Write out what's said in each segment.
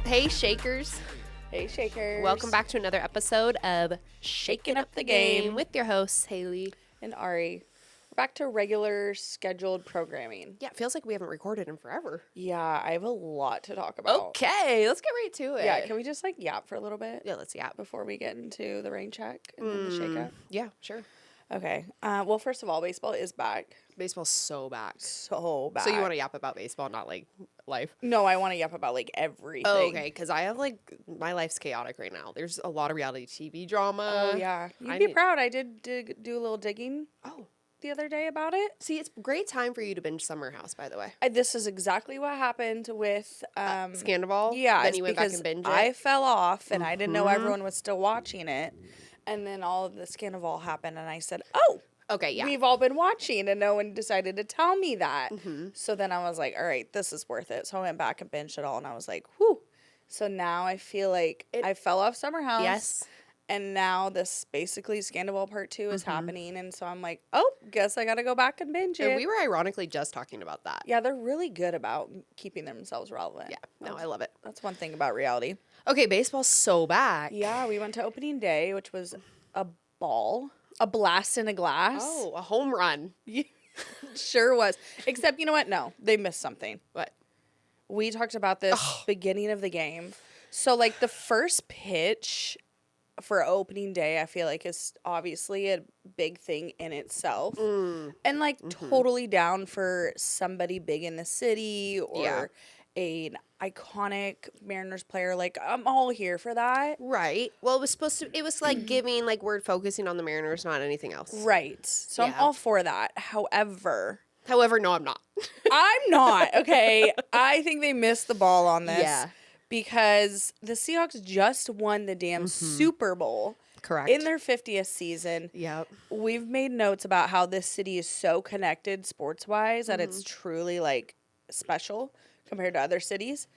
Hey, Shakers. Hey, Shakers. Welcome back to another episode of Shaking Up the Game with your hosts, Haley and Ari. We're back to regular scheduled programming. Yeah, it feels like we haven't recorded in forever. Yeah, I have a lot to talk about. Okay, let's get right to it. Yeah, can we just yap for a little bit? Yeah, let's yap. Before we get into the rain check and then the shake up? Yeah, sure. Okay. Well, first of all, baseball is back. Baseball's so back. So back. So you want to yap about baseball, not like life? No, I want to yap about everything. Oh, okay, because I have my life's chaotic right now. There's a lot of reality TV drama. Oh, yeah. You'd be proud. I did do a little digging. Oh. The other day about it. See, it's a great time for you to binge Summer House, by the way. This is exactly what happened with Scandal. Yeah, then you went back and binge it. I fell off and I didn't know everyone was still watching it, and then all of the Scandal happened, and I said, "Oh, okay, yeah, we've all been watching," and no one decided to tell me that. Mm-hmm. So then I was like, "All right, this is worth it." So I went back and binged it all, and I was like, "Whew." So now I feel like I fell off Summer House. Yes. And now this basically Scandal Part 2 is happening. And so I'm like, oh, guess I got to go back and binge it. And we were ironically just talking about that. Yeah, they're really good about keeping themselves relevant. Yeah, no, I love it. That's one thing about reality. Okay, baseball's so back. Yeah, we went to opening day, which was a ball, a blast in a glass. Oh, a home run. Sure was. Except, you know what? No, they missed something. What? We talked about this beginning of the game. So, the first pitch for opening day, I feel like is obviously a big thing in itself. And totally down for somebody big in the city or an iconic Mariners player. I'm all here for that. Right. Well, it was giving, we're focusing on the Mariners, not anything else. Right. So I'm all for that. However, no, I'm not. I'm not. Okay. I think they missed the ball on this. Yeah. Because the Seahawks just won the damn Super Bowl. Correct. In their 50th season. Yep. We've made notes about how this city is so connected sports-wise that it's truly, special compared to other cities.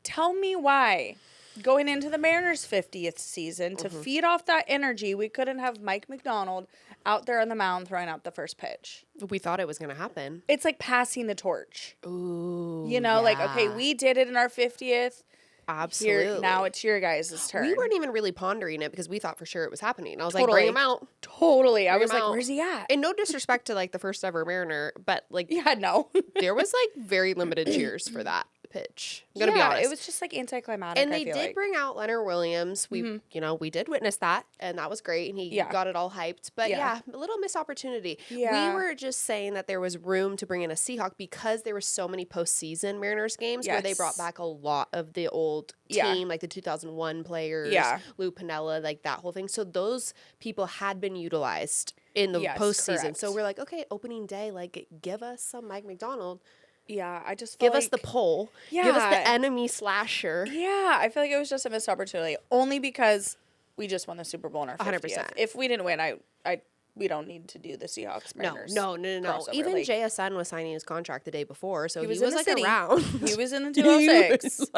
Tell me why, going into the Mariners' 50th season, to feed off that energy, we couldn't have Mike McDonald out there on the mound throwing out the first pitch. We thought it was going to happen. It's like passing the torch. Ooh, okay, we did it in our 50th. Absolutely. Now it's your guys' turn. We weren't even really pondering it because we thought for sure it was happening. I was like, bring him out. Totally. I was like, where's he at? And no disrespect to the first ever Mariner, but yeah, no. there was very limited cheers for that pitch. I'm gonna be honest. It was just anticlimactic. And they did bring out Leonard Williams. We we did witness that, and that was great, and he got it all hyped. But a little missed opportunity. Yeah. We were just saying that there was room to bring in a Seahawk because there were so many postseason Mariners games where they brought back a lot of the old team, like the 2001 players, Lou Piniella, that whole thing. So those people had been utilized in the postseason. Correct. So we're like, okay, opening day, give us some Mike McDonald. Yeah, I just give us the pole. Yeah. Give us the enemy slasher. Yeah, I feel like it was just a missed opportunity. Only because we just won the Super Bowl in our 50th. 100%. If we didn't win, we don't need to do the Seahawks Mariners. No. Even JSN was signing his contract the day before, so he was around. He was in the 206.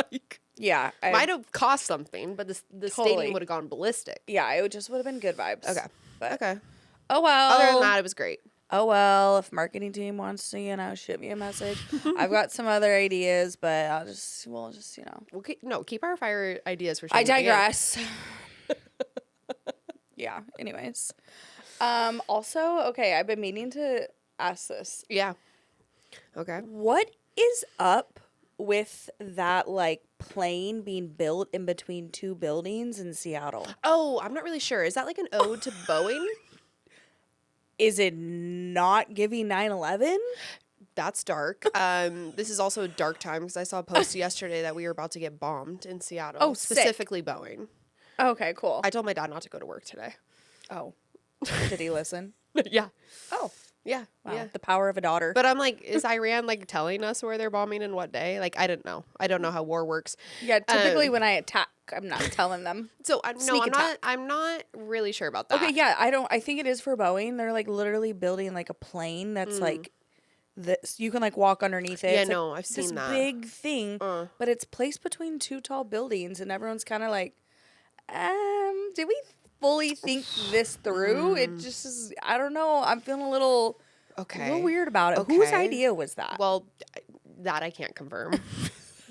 Might have cost something, but the stadium would have gone ballistic. Yeah, it just would have been good vibes. Okay. Okay. Oh well. Other than that, it was great. Oh well, if marketing team wants to, shoot me a message. I've got some other ideas, but we'll just. We'll keep our fire ideas for. I digress. Yeah. Anyways, also, okay, I've been meaning to ask this. Yeah. Okay. What is up with that plane being built in between two buildings in Seattle? Oh, I'm not really sure. Is that an ode to Boeing? Is it not giving 9/11? That's dark. This is also a dark time because I saw a post yesterday that we were about to get bombed in Seattle. Oh, specifically Boeing. Okay, cool. I told my dad not to go to work today. Oh. Did he listen? Yeah. Oh. Yeah. Wow. Yeah. The power of a daughter. But I'm like, is Iran telling us where they're bombing and what day? I don't know. I don't know how war works. Yeah, typically when I attack, I'm not telling them. So I'm not really sure about that. Okay, yeah, I think it is for Boeing. They're literally building a plane that's this. You can walk underneath it. Yeah, it's I've seen that. This big thing, but it's placed between two tall buildings, and everyone's kind of did we fully think this through? It just is, I don't know. I'm feeling a little weird about it. Okay. Whose idea was that? Well, that I can't confirm.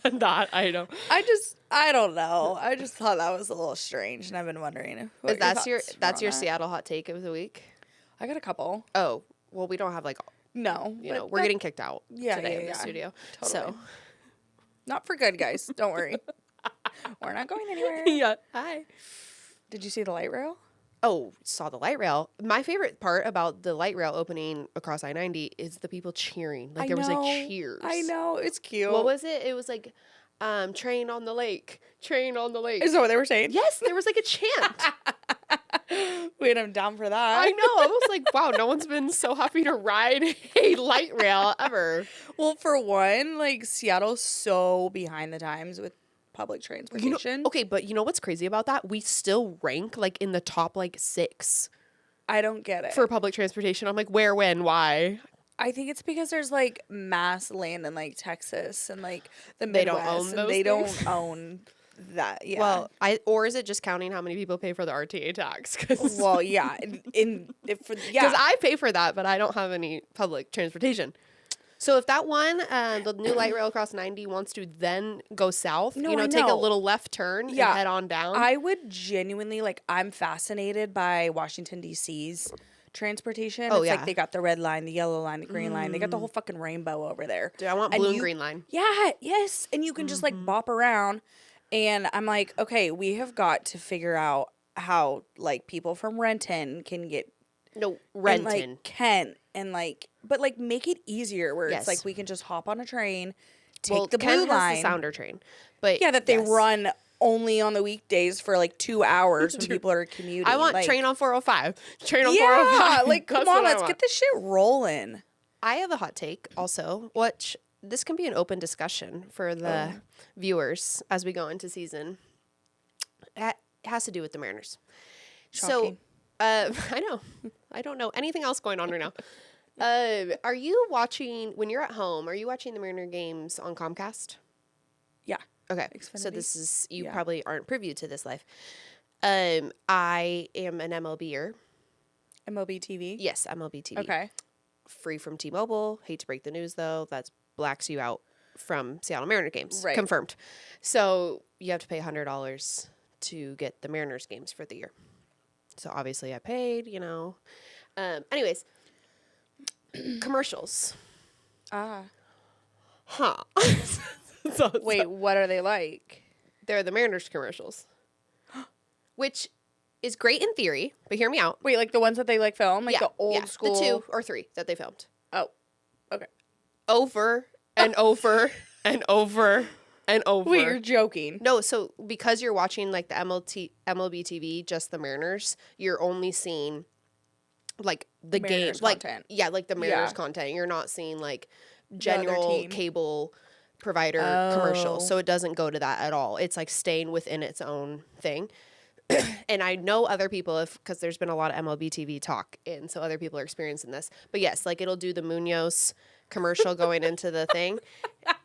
that item. I don't know. I just thought that was a little strange, and I've been wondering. That's your Seattle hot take of the week? I got a couple. Oh, well, we don't have like. No, we're getting kicked out today in the studio. Totally. So, not for good, guys. Don't worry. We're not going anywhere. Yeah. Hi. Did you see the light rail? Oh, saw the light rail. My favorite part about the light rail opening across I-90 is the people cheering. Like, there was like cheers. I know. It's cute. What was it? It was like, train on the lake. Train on the lake. Is that what they were saying? Yes, there was like a chant. Wait, I'm down for that. I know. I was like, wow, no one's been so happy to ride a light rail ever. Well, for one, like, Seattle's so behind the times with public transportation. Okay, but you know what's crazy about that? We still rank like in the top like 6. I don't get it. For public transportation. I'm like, where, when, why? I think it's because there's like mass land in like Texas and like the Midwest. They don't own those They things? don't own that. Yeah. Well, or is it just counting how many people pay for the RTA tax? Well, yeah. Because I pay for that, but I don't have any public transportation. So if that one, the new light rail across 90 wants to then go south, take a little left turn and head on down. I would genuinely, like, I'm fascinated by Washington, D.C.'s transportation. It's like they got the red line, the yellow line, the green line. They got the whole fucking rainbow over there. Dude, I want blue and green line. Yeah, yes. And you can just, like, bop around. And I'm like, okay, we have got to figure out how, like, people from Renton can get... No, Renton. And, like, Kent. And, like, but, like, make it easier where it's like we can just hop on a train, take the blue line. Has the Sounder train. But yeah, that they run only on the weekdays for, like, 2 hours when people are commuting. I want train on 405. Train on 405. Yeah, like, come on, let's get this shit rolling. I have a hot take also, which this can be an open discussion for the viewers as we go into season. It has to do with the Mariners. Shocking. So, I know. I don't know anything else going on right now. Are you watching, when you're at home, are you watching the Mariner games on Comcast? Yeah. Okay. Xfinity? So this is, you probably aren't privy to this life. I am an MLBer. MLB TV? Yes, MLB TV. Okay. Free from T-Mobile. Hate to break the news, though. That blacks you out from Seattle Mariner games. Right. Confirmed. So you have to pay $100 to get the Mariners games for the year. So obviously I paid, Anyways, commercials. Ah. Huh. Wait, what are they like? They're the Mariners commercials. Which is great in theory, but hear me out. Wait, like the ones that they like film? Like the old school? The 2 or 3 that they filmed. Oh, okay. Over and over and over and over. Wait, you're joking. No, so because you're watching like the MLB TV, just the Mariners, you're only seeing like the game, like content. Like the Mariners content. You're not seeing like general cable provider commercials. So it doesn't go to that at all. It's like staying within its own thing. And I know other people, because there's been a lot of MLB TV talk, and so other people are experiencing this. But yes, like it'll do the Munoz commercial going into the thing,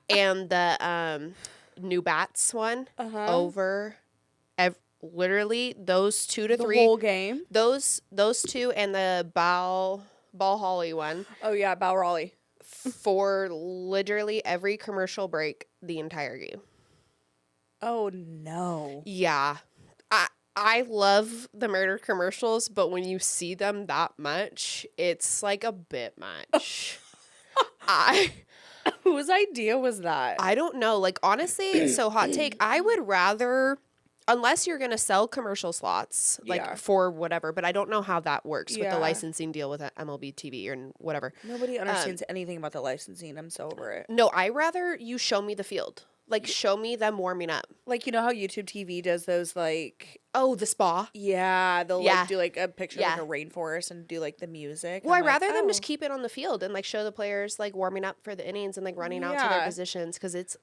and the new bats one over. Literally those 2 to 3 the whole game. Those 2 and the Ball Holly one. Oh yeah, Bal Raleigh. For literally every commercial break the entire game. Oh no. Yeah. I love the Mariner commercials, but when you see them that much, it's like a bit much. Whose idea was that? I don't know. Like, honestly, so hot take, I would rather, unless you're going to sell commercial slots, like for whatever, but I don't know how that works with the licensing deal with MLB TV or whatever. Nobody understands anything about the licensing. I'm so over it. No, I rather you show me the field. Like, show me them warming up. Like, you know how YouTube TV does those, like... Oh, the spa? Yeah, they'll, like, do, like, a picture of, like, a rainforest and do, like, the music. Well, I'd rather them just keep it on the field and, like, show the players, like, warming up for the innings and, like, running out to their positions, because it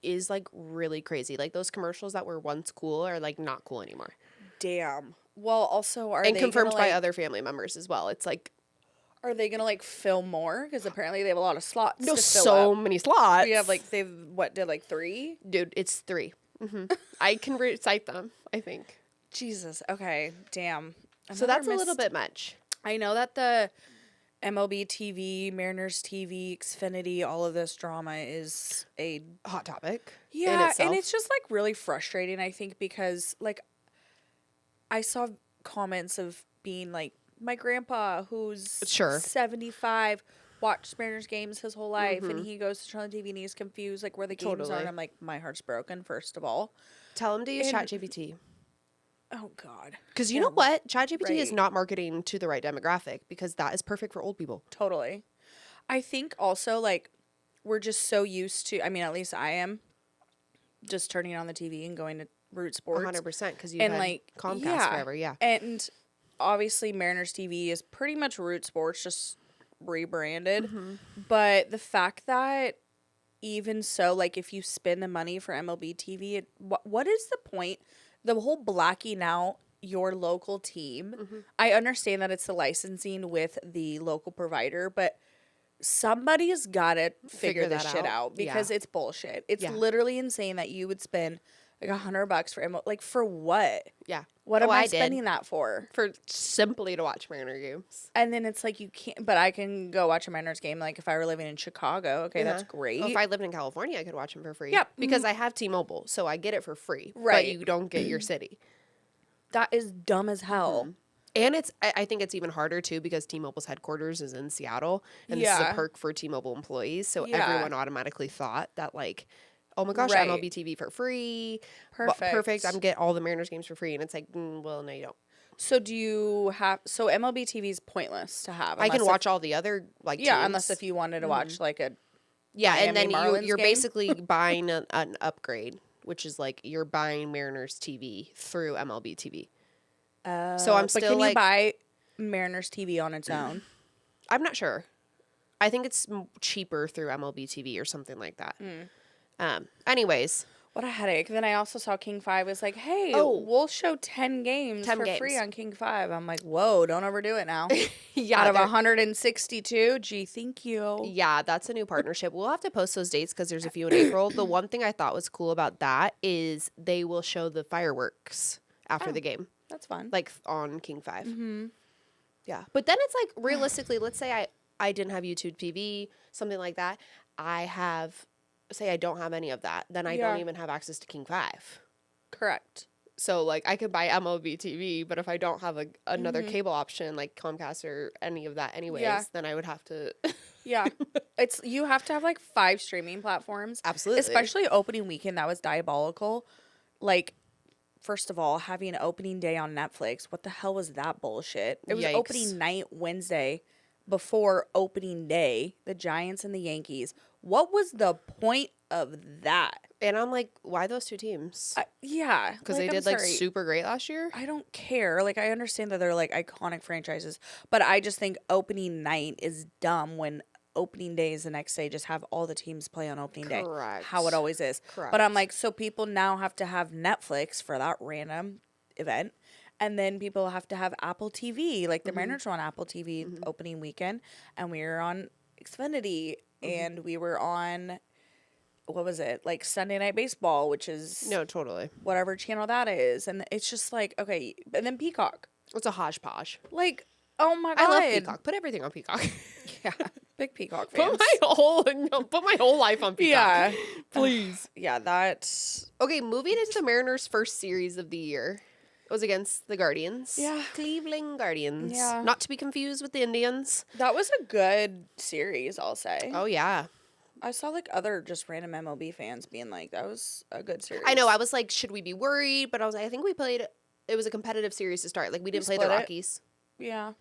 is, like, really crazy. Like, those commercials that were once cool are, like, not cool anymore. Damn. Well, also, are and they confirmed gonna, by other family members as well. It's, like... Are they going to, like, film more? Because apparently they have a lot of slots to fill so many slots. We have, like, they've, did, like, 3? Dude, it's 3. Mm-hmm. I can recite them, I think. Jesus. Okay. Damn. So that's a little bit much. I know that the MLB TV, Mariners TV, Xfinity, all of this drama is a hot topic. Yeah, and it's just like really frustrating, I think, because like I saw comments of being like, my grandpa who's 75 watched Mariners games his whole life, and he goes to turn on the TV and he's confused like where the games are, and I'm like, my heart's broken, first of all. Tell him to use ChatGPT. Oh, God. Because you know what? ChatGPT is not marketing to the right demographic, because that is perfect for old people. Totally. I think also, like, we're just so used to, I mean, at least I am, just turning on the TV and going to Root Sports. 100%, because you've had like, Comcast forever, yeah. And obviously Mariners TV is pretty much Root Sports, just rebranded. But the fact that even so, like, if you spend the money for MLB TV, what is the point? The whole blacking out your local team. I understand that it's the licensing with the local provider, but somebody's got to figure this shit out, because it's bullshit. It's literally insane that you would spend like $100 for like, for what? Yeah. What am I spending that for? For simply to watch Mariner games. And then it's like, you can't, but I can go watch a Mariners game like if I were living in Chicago. Okay, that's great. Well, if I lived in California, I could watch them for free. Yeah. Because I have T-Mobile, so I get it for free. Right. But you don't get your city. That is dumb as hell. And I think it's even harder too, because T-Mobile's headquarters is in Seattle, and this is a perk for T-Mobile employees. So everyone automatically thought that, like, oh my gosh, MLB TV for free. Perfect. I'm get all the Mariners games for free. And it's like, well, no, you don't. So do you have, so MLB TV is pointless to have. I can watch all the other, like, teams. Unless if you wanted to watch like a Miami and then you're game. basically buying an upgrade, which is like you're buying Mariners TV through MLB TV. So I'm still but can like, you buy Mariners TV on its own? I'm not sure. I think it's cheaper through MLB TV or something like that. Anyways. What a headache. Then I also saw King 5 was like, hey, we'll show 10 games for free on King 5. I'm like, whoa, don't overdo it now. Out of 162, gee, thank you. Yeah, that's a new partnership. We'll have to post those dates because there's a few in April. The one thing I thought was cool about that is they will show the fireworks after the game. That's fun. Like on King 5. Yeah. But then it's like, realistically, let's say I didn't have YouTube TV, something like that. Say I don't have any of that, then I don't even have access to King 5. Correct. So, like, I could buy MLB TV, but if I don't have another cable option, like Comcast or any of that anyways, then I would have to... You have to have, like, 5 streaming platforms. Absolutely. Especially opening weekend, that was diabolical. Like, first of all, having an opening day on Netflix, what the hell was that bullshit? It was opening night Wednesday before opening day, the Giants and the Yankees. What was the point of that? And I'm like, why those two teams? Because they did, like, super great last year? I don't care. Like, I understand that they're, like, iconic franchises, but I just think opening night is dumb when opening day is the next day. Just have all the teams play on opening day. Correct. How it always is. Correct. But I'm like, so people now have to have Netflix for that random event. And then people have to have Apple TV. Like, the Mariners were on Apple TV opening weekend, and we were on Xfinity, and we were on, what was it? Like, Sunday Night Baseball, which is... No, totally. Whatever channel that is. And it's just like, okay. And then Peacock. It's a hodgepodge. Like, oh my God. I love Peacock. Put everything on Peacock. Big Peacock fans. Put my whole life on Peacock. Yeah. Please. That's... Okay, moving into the Mariners' first series of the year. It was against the Guardians. Yeah. Cleveland Guardians. Yeah. Not to be confused with the Indians. That was a good series, I'll say. Oh, yeah. I saw, like, other just random MLB fans being like, that was a good series. I know. I was like, should we be worried? But I was like, I think we played... It was a competitive series to start. Like, we didn't play the Rockies. Yeah.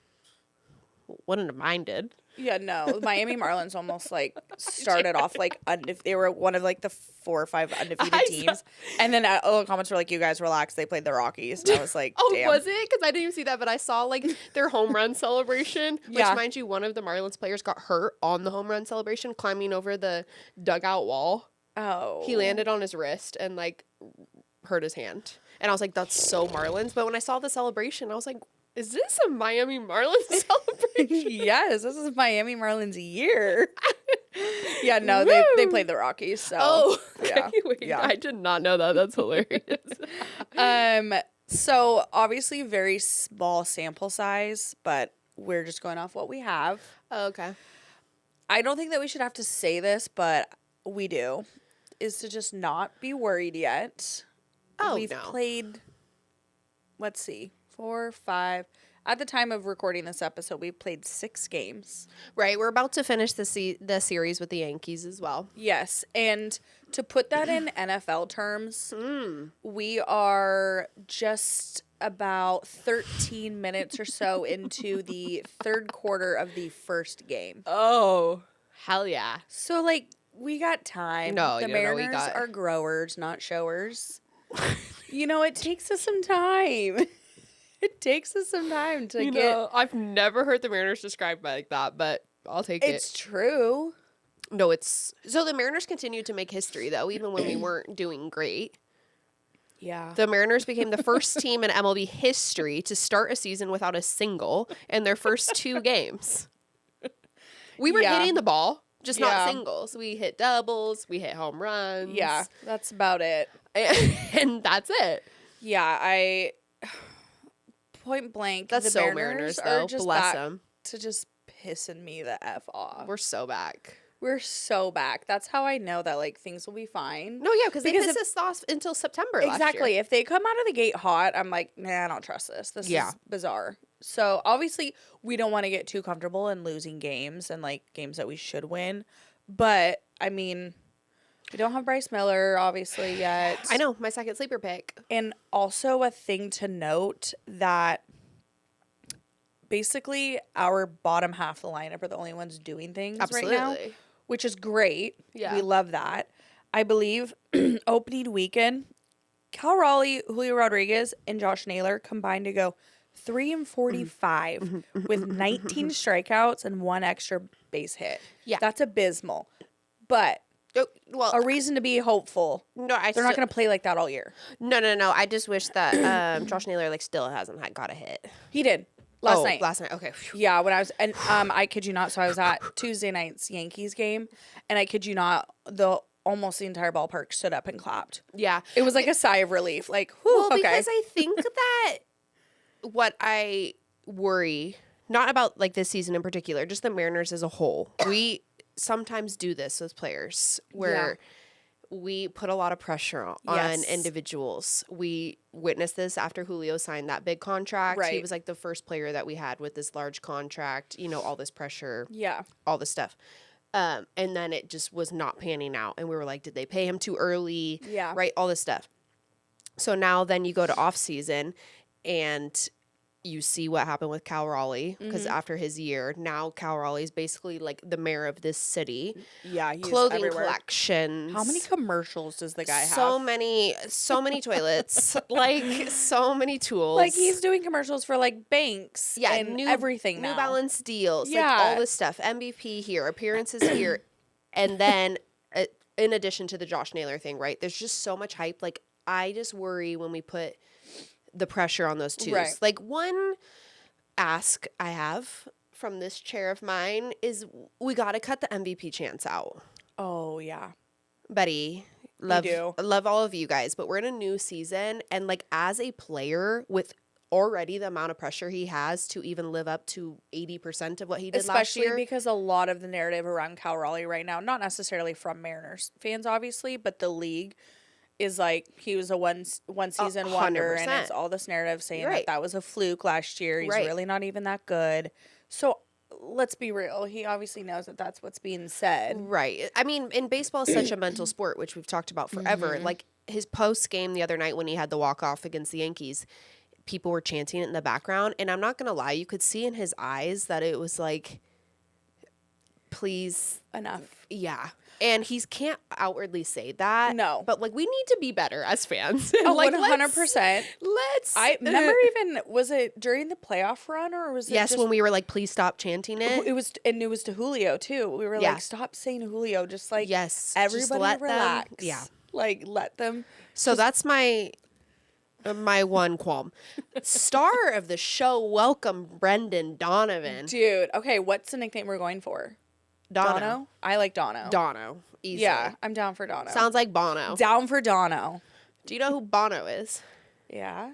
Wouldn't have minded. Yeah, no. Miami Marlins almost, like, started off, like, they were one of, like, the 4 or 5 undefeated teams. And then all the comments were like, you guys relax. They played the Rockies. And I was like, damn. Was it? Because I didn't even see that. But I saw, like, their home run celebration. Which, mind you, one of the Marlins players got hurt on the home run celebration, climbing over the dugout wall. Oh. He landed on his wrist and, like, hurt his hand. And I was like, that's so Marlins. But when I saw the celebration, I was like, is this a Miami Marlins celebration? Yes, this is Miami Marlins year. Yeah, no, they played the Rockies. So okay. Wait, I did not know that. That's hilarious. So obviously very small sample size, but we're just going off what we have. Oh, okay. I don't think that we should have to say this, but we do, is to just not be worried yet. Oh, We've played, let's see, 4, 5. At the time of recording this episode, we've played 6 games. Right. We're about to finish the series with the Yankees as well. Yes. And to put that in NFL terms, we are just about 13 minutes or so into the third quarter of the first game. Oh, hell yeah. So, like, we got time. No, the Mariners are growers, not showers. It takes us some time. It takes us some time to get. I've never heard the Mariners described like that, but I'll take it. It's true. No, it's so the Mariners continue to make history though, even when we weren't doing great. Yeah. The Mariners became the first team in MLB history to start a season without a single in their first 2 games. We were hitting the ball, just not singles. We hit doubles, we hit home runs. Yeah, that's about it. And that's it. Yeah, point blank. That's the so Mariners though. Are just Bless them. To just pissing me the F off. We're so back. We're so back. That's how I know that like things will be fine. No, yeah, because they pissed us off until September last year. If they come out of the gate hot, I'm like, nah, I don't trust this. This is bizarre. So obviously we don't want to get too comfortable in losing games and like games that we should win. But I mean, we don't have Bryce Miller obviously yet. I know, my second sleeper pick. And also a thing to note that basically our bottom half of the lineup are the only ones doing things right now, which is great. Yeah. We love that. I believe opening weekend, Cal Raleigh, Julio Rodriguez, and Josh Naylor combined to go 3-45 with 19 strikeouts and 1 extra base hit. Yeah. That's abysmal. But a reason to be hopeful. No, they're not going to play like that all year. No. I just wish that Josh Naylor still hasn't got a hit. He did. Last night. Okay. Yeah, when I was and I kid you not, so I was at Tuesday night's Yankees game, and I kid you not, almost the entire ballpark stood up and clapped. Yeah. It was like a sigh of relief. Like, whew, okay. Because I think that what I worry, not about like this season in particular, just the Mariners as a whole, we sometimes do this with players where we put a lot of pressure on individuals. We witnessed this after Julio signed that big contract. Right. He was like the first player that we had with this large contract, all this pressure. Yeah. All this stuff. And then it just was not panning out. And we were like, did they pay him too early? Yeah. Right? All this stuff. So now then you go to off season and you see what happened with Cal Raleigh because after his year, now Cal Raleigh is basically like the mayor of this city. Yeah, he's clothing everywhere. Collections. How many commercials does the guy have? So many toilets, like so many tools. Like he's doing commercials for like banks, and everything now. New Balance deals, like all this stuff. MVP here, appearances here, and then in addition to the Josh Naylor thing, right? There's just so much hype. Like I just worry when we put the pressure on those twos. Right. Like one ask I have from this chair of mine is we got to cut the MVP chance out. Oh yeah. Betty, love all of you guys, but we're in a new season and like as a player with already the amount of pressure he has to even live up to 80% of what he did last year. Especially because a lot of the narrative around Cal Raleigh right now, not necessarily from Mariners fans obviously, but the league is like he was a one season wonder, and it's all this narrative saying that was a fluke last year. He's really not even that good. So let's be real. He obviously knows that that's what's being said. Right. I mean, and baseball is such a mental sport, which we've talked about forever. Like his post game the other night when he had the walk off against the Yankees, people were chanting it in the background, and I'm not gonna lie, you could see in his eyes that it was like, please, enough. Yeah. And he can't outwardly say that. No. But, like, we need to be better as fans. Oh, like, 100%. I remember even, was it during the playoff run or was it Yes, when we were like, please stop chanting it. It was to Julio, too. We were like, stop saying Julio. Just like, everybody relax. Them, yeah. Like, let them. So that's my one qualm. Star of the show, welcome Brendan Donovan. Dude, okay, what's the nickname we're going for? Dono? I like Dono. Dono. Easily. Yeah, I'm down for Dono. Sounds like Bono. Down for Dono. Do you know who Bono is? Yeah.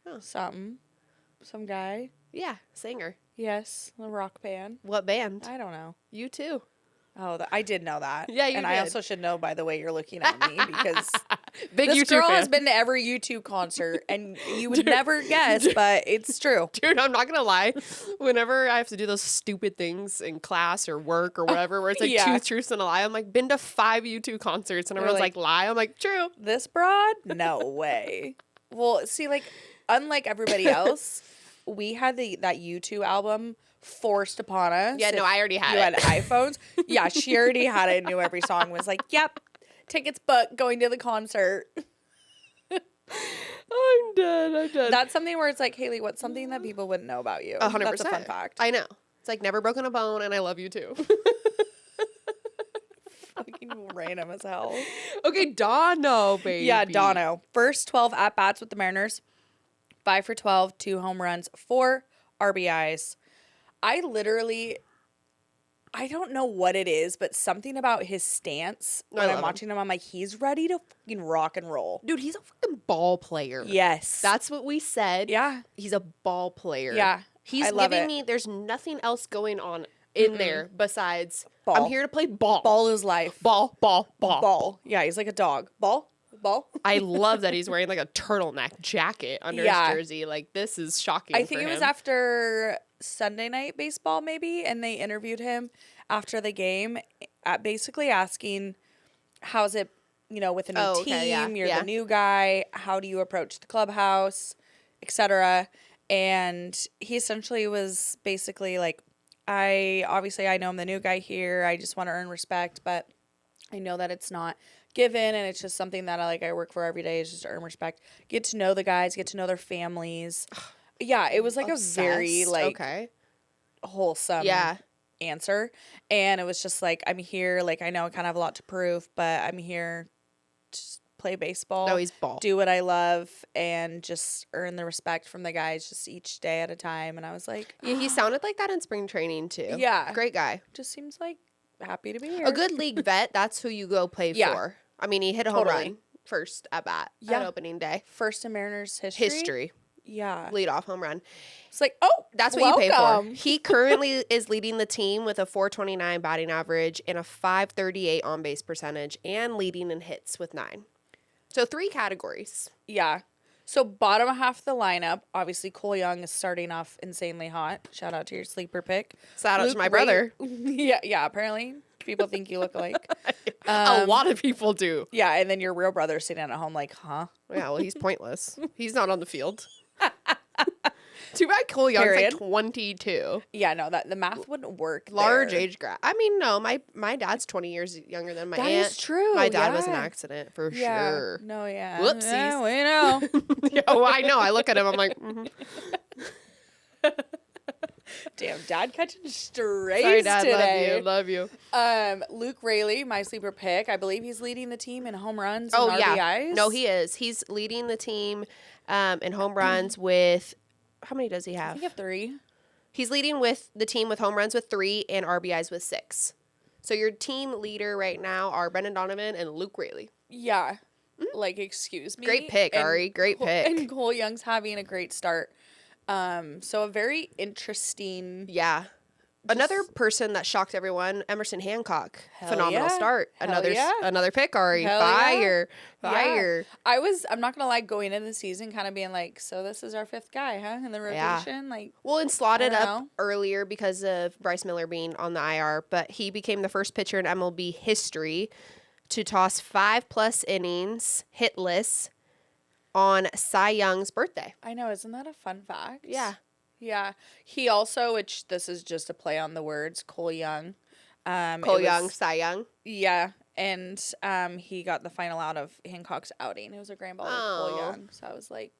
Oh. Some guy. Yeah, singer. Yes, the rock band. What band? I don't know. U2. Oh, I did know that. Yeah, you and did. I also should know by the way you're looking at me because Big this U2 girl fan. has been to every U2 concert, and you would never guess, but it's true. Dude, I'm not gonna lie. Whenever I have to do those stupid things in class or work or whatever, where it's like Yeah. 2 truths and a lie, I'm like, been to 5 U2 concerts, and everyone's like, lie. I'm like, true. This broad? No way. Well, see, like, unlike everybody else, we had that U2 album forced upon us. Yeah, no, I already had you it. had iPhones. Yeah, she already had it and knew every song. Was like, yep, tickets booked, going to the concert. I'm dead. That's something where it's like, Haley, what's something that people wouldn't know about you? 100%. That's a fun fact. I know. It's like never broken a bone, and I love you too. Fucking random as hell. Okay, Dono, baby. Yeah, Dono. First 12 at-bats with the Mariners. 5 for 12, 2 home runs, 4 RBIs. I don't know what it is, but something about his stance when I'm watching him, I'm like, he's ready to fucking rock and roll. Dude, he's a fucking ball player. Yes. That's what we said. Yeah. He's a ball player. Yeah. He's giving me, there's nothing else going on in there besides, ball. I'm here to play ball. Ball is life. Ball. Ball. Yeah, he's like a dog. Ball. I love that he's wearing like a turtleneck jacket under his jersey. Like, this is shocking. I think it was after Sunday Night Baseball, maybe, and they interviewed him after the game, basically asking, how's it, with a new team? You're the new guy. How do you approach the clubhouse, etc.? And he essentially was basically like, I know I'm the new guy here. I just want to earn respect, but I know that it's not given, and it's just something that I work for every day is just to earn respect. Get to know the guys, get to know their families. Yeah, it was like a very wholesome answer, and it was just like, I'm here, I know I kind of have a lot to prove, but I'm here to just play baseball. No, he's ball. Do what I love and just earn the respect from the guys just each day at a time. And I was like, yeah, he sounded like that in spring training too. Yeah, great guy. Just seems like happy to be here. A good league vet. That's who you go play for. I mean, he hit a home run first at bat at opening day. First in Mariners history. Yeah. Leadoff home run. It's like, oh, that's what you pay for. He currently is leading the team with a .429 batting average and a .538 on base percentage, and leading in hits with 9. So 3 categories. Yeah. So bottom half of the lineup, obviously Cole Young is starting off insanely hot. Shout out to your sleeper pick. Shout out to my brother. Yeah. Apparently people think you look alike. A lot of people do. Yeah, and then your real brother sitting at home like, huh? Yeah, well, he's pointless. He's not on the field. Too bad Cole Young's like 22. Yeah, no, that the math wouldn't work. Large age gap. I mean, no, my dad's 20 years younger than my aunt. That is true. My dad was an accident for sure. No, yeah. Whoopsies. Yeah, we know. Oh, I know. I look at him. I'm like, Damn, Dad catching strays sorry, Dad, today. Love you. Luke Raley, my sleeper pick. I believe he's leading the team in home runs and RBIs. Yeah. No, he is. He's leading the team in home runs with, how many does he have? I think he have 3. He's leading with the team with home runs with 3 and RBIs with 6. So your team leader right now are Brendan Donovan and Luke Raley. Yeah. Excuse me. Great pick, Ari. Great pick. And Cole Young's having a great start. So a very interesting. Yeah. Another person that shocked everyone, Emerson Hancock. Phenomenal start. Another pick, Ari. Fire. Yeah. I'm not gonna lie, going into the season kind of being like, so this is our 5th guy, huh? In the rotation? Well, and slotted up earlier because of Bryce Miller being on the IR, but he became the first pitcher in MLB history to toss 5+ innings hitless on Cy Young's birthday. I know, isn't that a fun fact? Yeah. Yeah. He also, which this is just a play on the words, Cole Young. Cy Young. Yeah. And he got the final out of Hancock's outing. It was a grand ball with Cole Young. So I was like,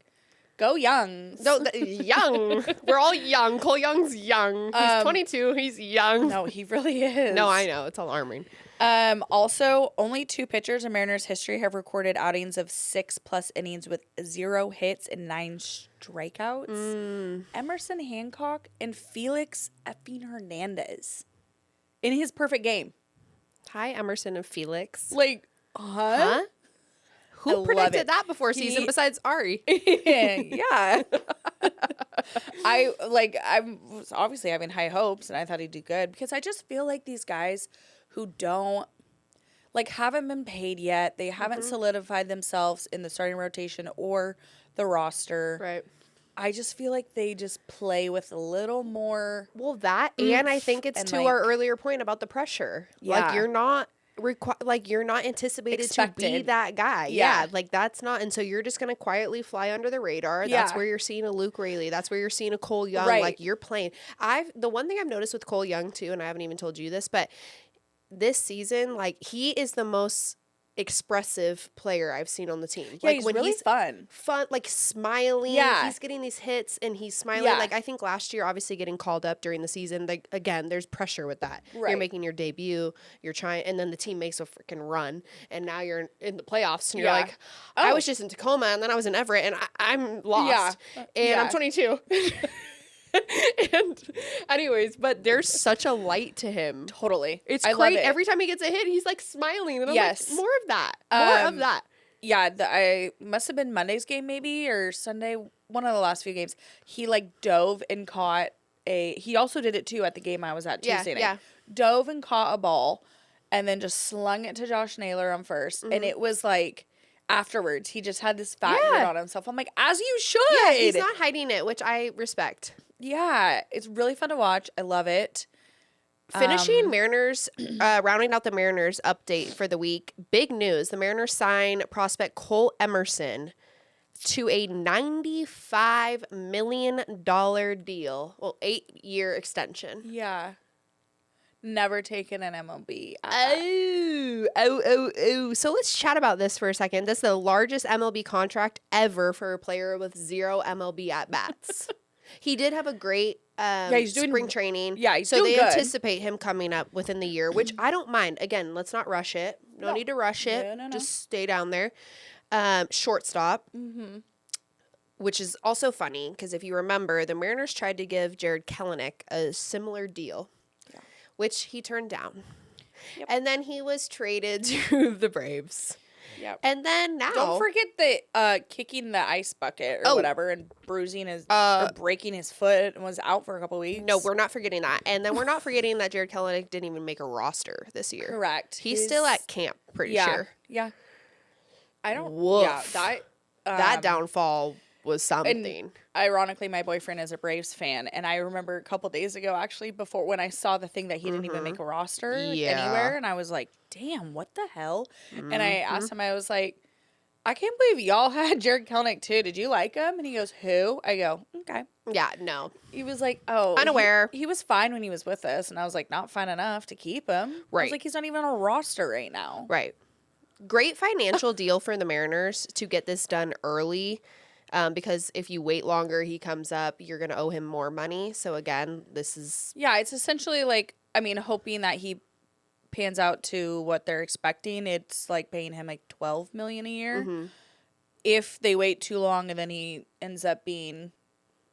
go Youngs. No, young. We're all young. Cole Young's young. He's 22. He's young. No, he really is. No, I know. It's alarming. Also, only 2 pitchers in Mariners history have recorded outings of 6+ innings with 0 hits and 9 strikeouts. Emerson Hancock and Felix effing Hernandez in his perfect game. Hi, Emerson and Felix. Huh? Who predicted that before season besides Ari? Yeah. I'm obviously having high hopes, and I thought he'd do good because I just feel like these guys who don't haven't been paid yet. They haven't solidified themselves in the starting rotation or the roster. Right. I just feel like they just play with a little more. Well, that, and I think it's to our earlier point about the pressure. Yeah. Like, you're not you're not anticipated to be that guy. Yeah. Like, that's not, and so you're just going to quietly fly under the radar. Yeah. That's where you're seeing a Luke Raley. That's where you're seeing a Cole Young. Right. Like, you're playing. The one thing I've noticed with Cole Young too, and I haven't even told you this, but this season, like, he is the most expressive player I've seen on the team. Yeah, like, he's when really fun, like smiling. Yeah, he's getting these hits and he's smiling. Yeah. Like, I think last year, obviously getting called up during the season, like, again, there's pressure with that. Right. You're making your debut, you're trying, and then the team makes a freaking run, and now you're in the playoffs, and you're like, I was just in Tacoma, and then I was in Everett, and I'm lost, and I'm 22. And anyways, but there's such a light to him. Totally. It's great. Every time he gets a hit, he's like smiling. And I'm like, more of that. More of that. Yeah, I must have been Monday's game maybe or Sunday, one of the last few games. He like dove and caught he also did it too at the game I was at Tuesday night. Yeah. Dove and caught a ball and then just slung it to Josh Naylor on first. And it was like afterwards, he just had this fat grin on himself. I'm like, as you should. Yeah, he's not hiding it, which I respect. Yeah, it's really fun to watch. I love it. Finishing Mariners, rounding out the Mariners update for the week. Big news. The Mariners sign prospect Cole Emerson to a $95 million deal. Well, 8-year extension. Yeah. Never taken an MLB. So let's chat about this for a second. This is the largest MLB contract ever for a player with 0 MLB at-bats. He did have a great he's doing spring training. Yeah, he's so doing they good. anticipate him coming up within the year, which I don't mind. Again, let's not rush it. No need to rush it. No. Just stay down there. Shortstop, which is also funny because if you remember, the Mariners tried to give Jared Kelenic a similar deal, which he turned down. Yep. And then he was traded to the Braves. Yep. And then now, don't forget the kicking the ice bucket or whatever and bruising his or breaking his foot and was out for a couple weeks. No, we're not forgetting that. And then we're not forgetting that Jared Kelenic didn't even make a roster this year. Correct. He's still at camp, pretty sure. Yeah. I don't. Woof. Yeah. That downfall was something. And ironically, my boyfriend is a Braves fan, and I remember a couple days ago, actually, before when I saw the thing that he didn't even make a roster anywhere, and I was like, "Damn, what the hell?" And I asked him, I was like, "I can't believe y'all had Jared Kelenic too. Did you like him?" And he goes, "Who?" I go, "Okay." Yeah, no. He was like, "Oh, unaware." He was fine when he was with us, and I was like, "Not fine enough to keep him." Right. I was like, "He's not even on a roster right now." Right. Great financial deal for the Mariners to get this done early. Because if you wait longer, he comes up, you're going to owe him more money. So again, this is... Yeah, it's essentially like, I mean, hoping that he pans out to what they're expecting. It's like paying him like $12 million a year. If they wait too long and then he ends up being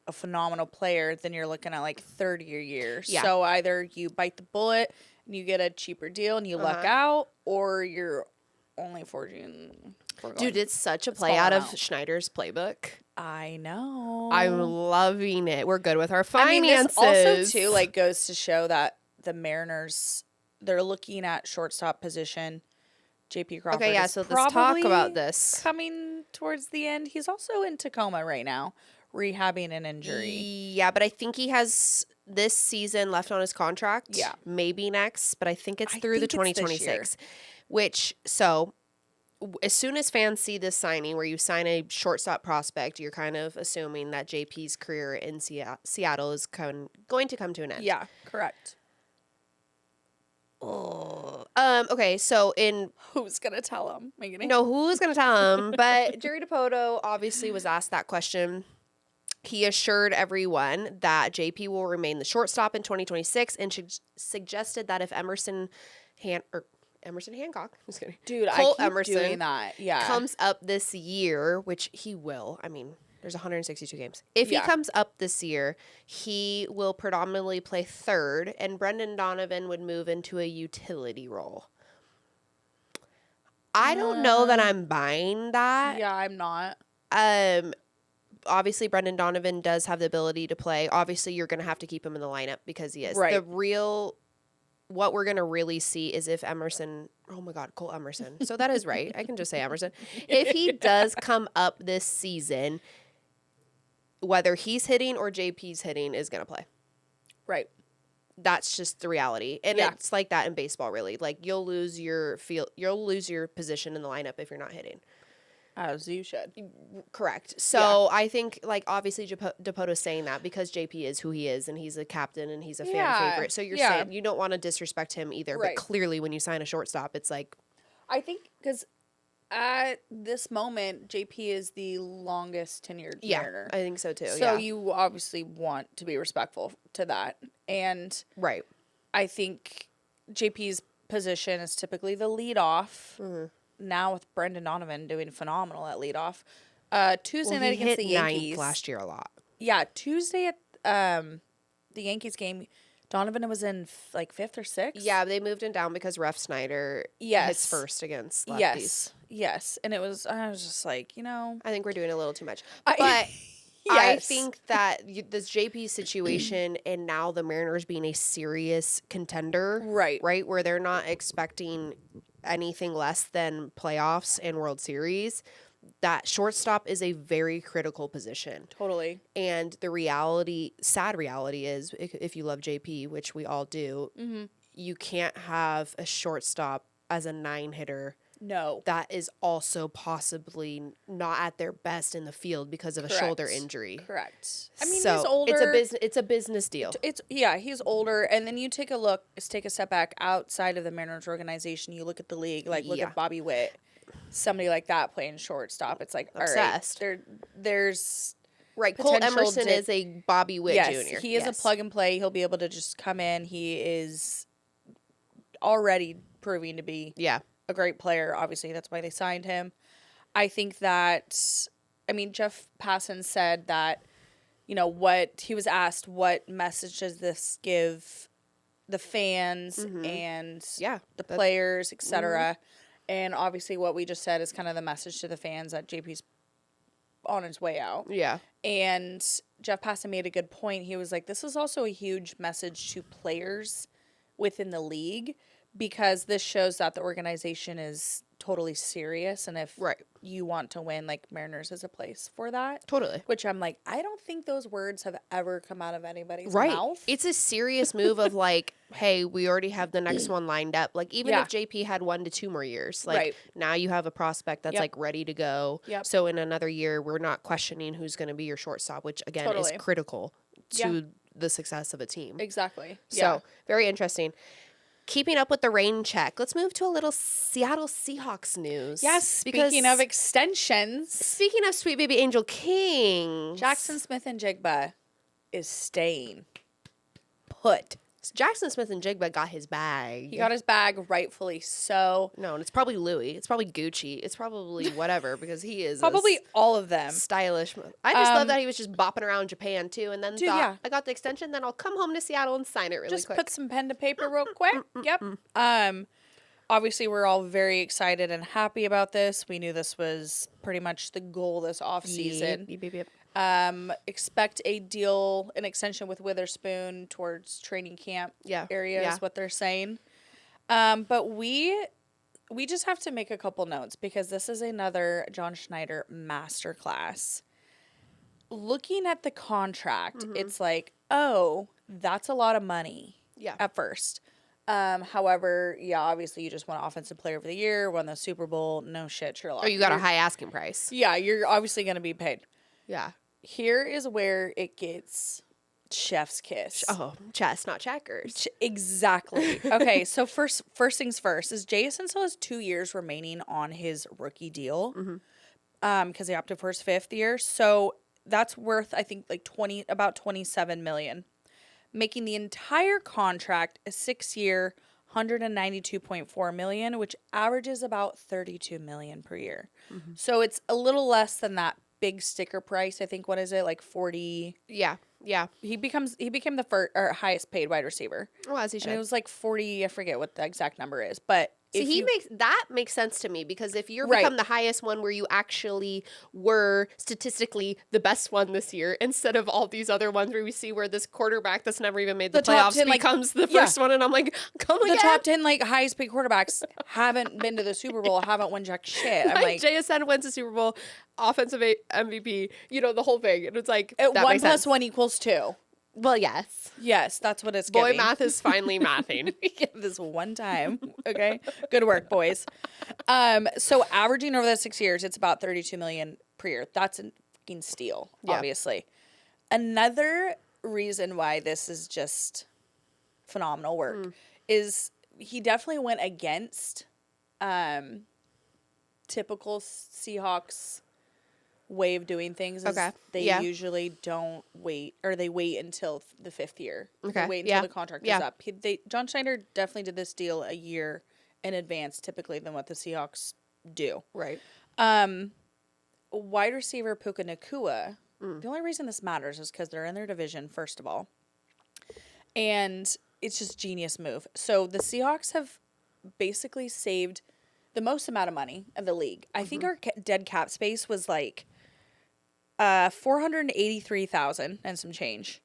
a phenomenal player, then you're looking at like 30 a year. Yeah. So either you bite the bullet and you get a cheaper deal and you luck out, or you're only forging... Dude, it's such a play out of Schneider's playbook. I know. I'm loving it. We're good with our finances. I mean, this also, too, like, goes to show that the Mariners, they're looking at shortstop position. JP Crawford so let's talk about this. Coming towards the end. He's also in Tacoma right now, rehabbing an injury. Yeah, but I think he has this season left on his contract. Yeah. Maybe next, but I think it's through the 2026. Which, so... as soon as fans see this signing where you sign a shortstop prospect, you're kind of assuming that JP's career in Seattle is going to come to an end. Yeah, correct. Okay, so who's going to tell him? No, who's going to tell him? But Jerry Dipoto obviously was asked that question. He assured everyone that JP will remain the shortstop in 2026 and suggested that if Emerson Hancock. Just kidding. Dude, Cole I keep Emerson doing that. Yeah. Comes up this year, which he will. I mean, there's 162 games. If he comes up this year, he will predominantly play third, and Brendan Donovan would move into a utility role. I don't know that I'm buying that. Yeah, I'm not. obviously Brendan Donovan does have the ability to play. Obviously, you're going to have to keep him in the lineup because he is. Right. What we're going to really see is if Emerson, oh my God, Cole Emerson. So that is right. I can just say Emerson. If he does come up this season, whether he's hitting or JP's hitting is going to play. Right. That's just the reality. And it's like that in baseball, really. Like, you'll lose your position in the lineup if you're not hitting. As you should. Correct. So I think, like, obviously Dapota's saying that because JP is who he is and he's a captain and he's a fan favorite. So you're saying you don't want to disrespect him either. Right. But clearly when you sign a shortstop, it's like. I think because at this moment, JP is the longest tenured Mariner. I think so too. So you obviously want to be respectful to that. And right. I think JP's position is typically the leadoff. Mm-hmm. Now with Brendan Donovan doing phenomenal at leadoff. Tuesday night against the Yankees. Ninth last year a lot. Yeah, Tuesday at the Yankees game, Donovan was in like 5th or 6th. Yeah, they moved him down because Ref Snyder hits first against lefties. Yes. And I was just like, I think we're doing a little too much. But I think that this JP situation and now the Mariners being a serious contender, right, where they're not expecting anything less than playoffs and World Series, that shortstop is a very critical position. Totally. And sad reality is, if you love JP, which we all do, you can't have a shortstop as a 9-hitter. No. That is also possibly not at their best in the field because of a shoulder injury. Correct. I mean, he's older. It's a business deal. He's older. And then you take a step back outside of the Mariners organization. You look at the league, look at Bobby Witt, somebody like that playing shortstop. It's like, obsessed. All right, there's right. Cole Emerson is a Bobby Witt Jr. He is a plug and play. He'll be able to just come in. He is already proving to be a great player. Obviously, that's why they signed him. I think that, Jeff Passan said that, what he was asked, what message does this give the fans and the players, etc. And obviously what we just said is kind of the message to the fans that JP's on his way out. Yeah. And Jeff Passan made a good point. He was like, this is also a huge message to players within the league, because this shows that the organization is totally serious. And if you want to win, like, Mariners is a place for that. Totally. Which I'm like, I don't think those words have ever come out of anybody's mouth. It's a serious move of like, hey, we already have the next one lined up. Like, even if JP had 1 to 2 more years, like now you have a prospect that's like ready to go. Yep. So in another year, we're not questioning who's going to be your shortstop, which again is critical to the success of a team. Exactly. So very interesting. Keeping up with the rain check. Let's move to a little Seattle Seahawks news. Yes, speaking of extensions. Speaking of Sweet Baby Angel King. Jackson Smith-Njigba is staying put. Jackson Smith-Njigba got his bag. He got his bag, rightfully so. No, and it's probably Louis. It's probably Gucci. It's probably whatever, because he is probably all of them. Stylish. I just love that he was just bopping around Japan too, and then thought, I got the extension, then I'll come home to Seattle and sign it really quick. Just put some pen to paper real quick. Yep. Obviously, we're all very excited and happy about this. We knew this was pretty much the goal this offseason. Yep. Expect an extension with Witherspoon towards training camp area is what they're saying. But we just have to make a couple notes, because this is another John Schneider masterclass. Looking at the contract, it's like, oh, that's a lot of money at first. However, obviously you just won Offensive Player of the Year, won the Super Bowl, no shit, Sherlock. Or you got a high asking price. Yeah, you're obviously going to be paid. Yeah. Here is where it gets chef's kiss. Oh, chess, not checkers. Exactly. Okay, so first things first is Jason still has 2 years remaining on his rookie deal, because he opted for his 5th year. So that's worth, I think, like about $27 million, making the entire contract a 6-year, $192.4 million, which averages about $32 million per year. So it's a little less than that big sticker price. I think, what is it, like 40? Yeah. He became the first or highest paid wide receiver. Oh, as he should. And it was like 40. I forget what the exact number is, but See, that makes sense to me, because if you're become the highest one where you actually were statistically the best one this year, instead of all these other ones where we see where this quarterback that's never even made the playoffs 10, becomes the first one, and I'm like, come again. The top 10 like highest paid quarterbacks haven't been to the Super Bowl, haven't won jack shit. I'm like JSN wins the Super Bowl, offensive MVP, the whole thing, and it's like that 1 + 1 = 2. Well, yes. Yes, that's what it's Boy giving. math is finally mathing. This one time. Okay. Good work, boys. So averaging over the 6 years, it's about $32 million per year. That's a fucking steal, obviously. Another reason why this is just phenomenal work is he definitely went against typical Seahawks way of doing things. They usually don't wait, or they wait until the 5th year. Okay. They wait until the contract is up. John Schneider definitely did this deal a year in advance, typically, than what the Seahawks do. Right. Wide receiver Puka Nacua. The only reason this matters is because they're in their division, first of all. And it's just genius move. So the Seahawks have basically saved the most amount of money of the league. I think our dead cap space was like $483,000 and some change.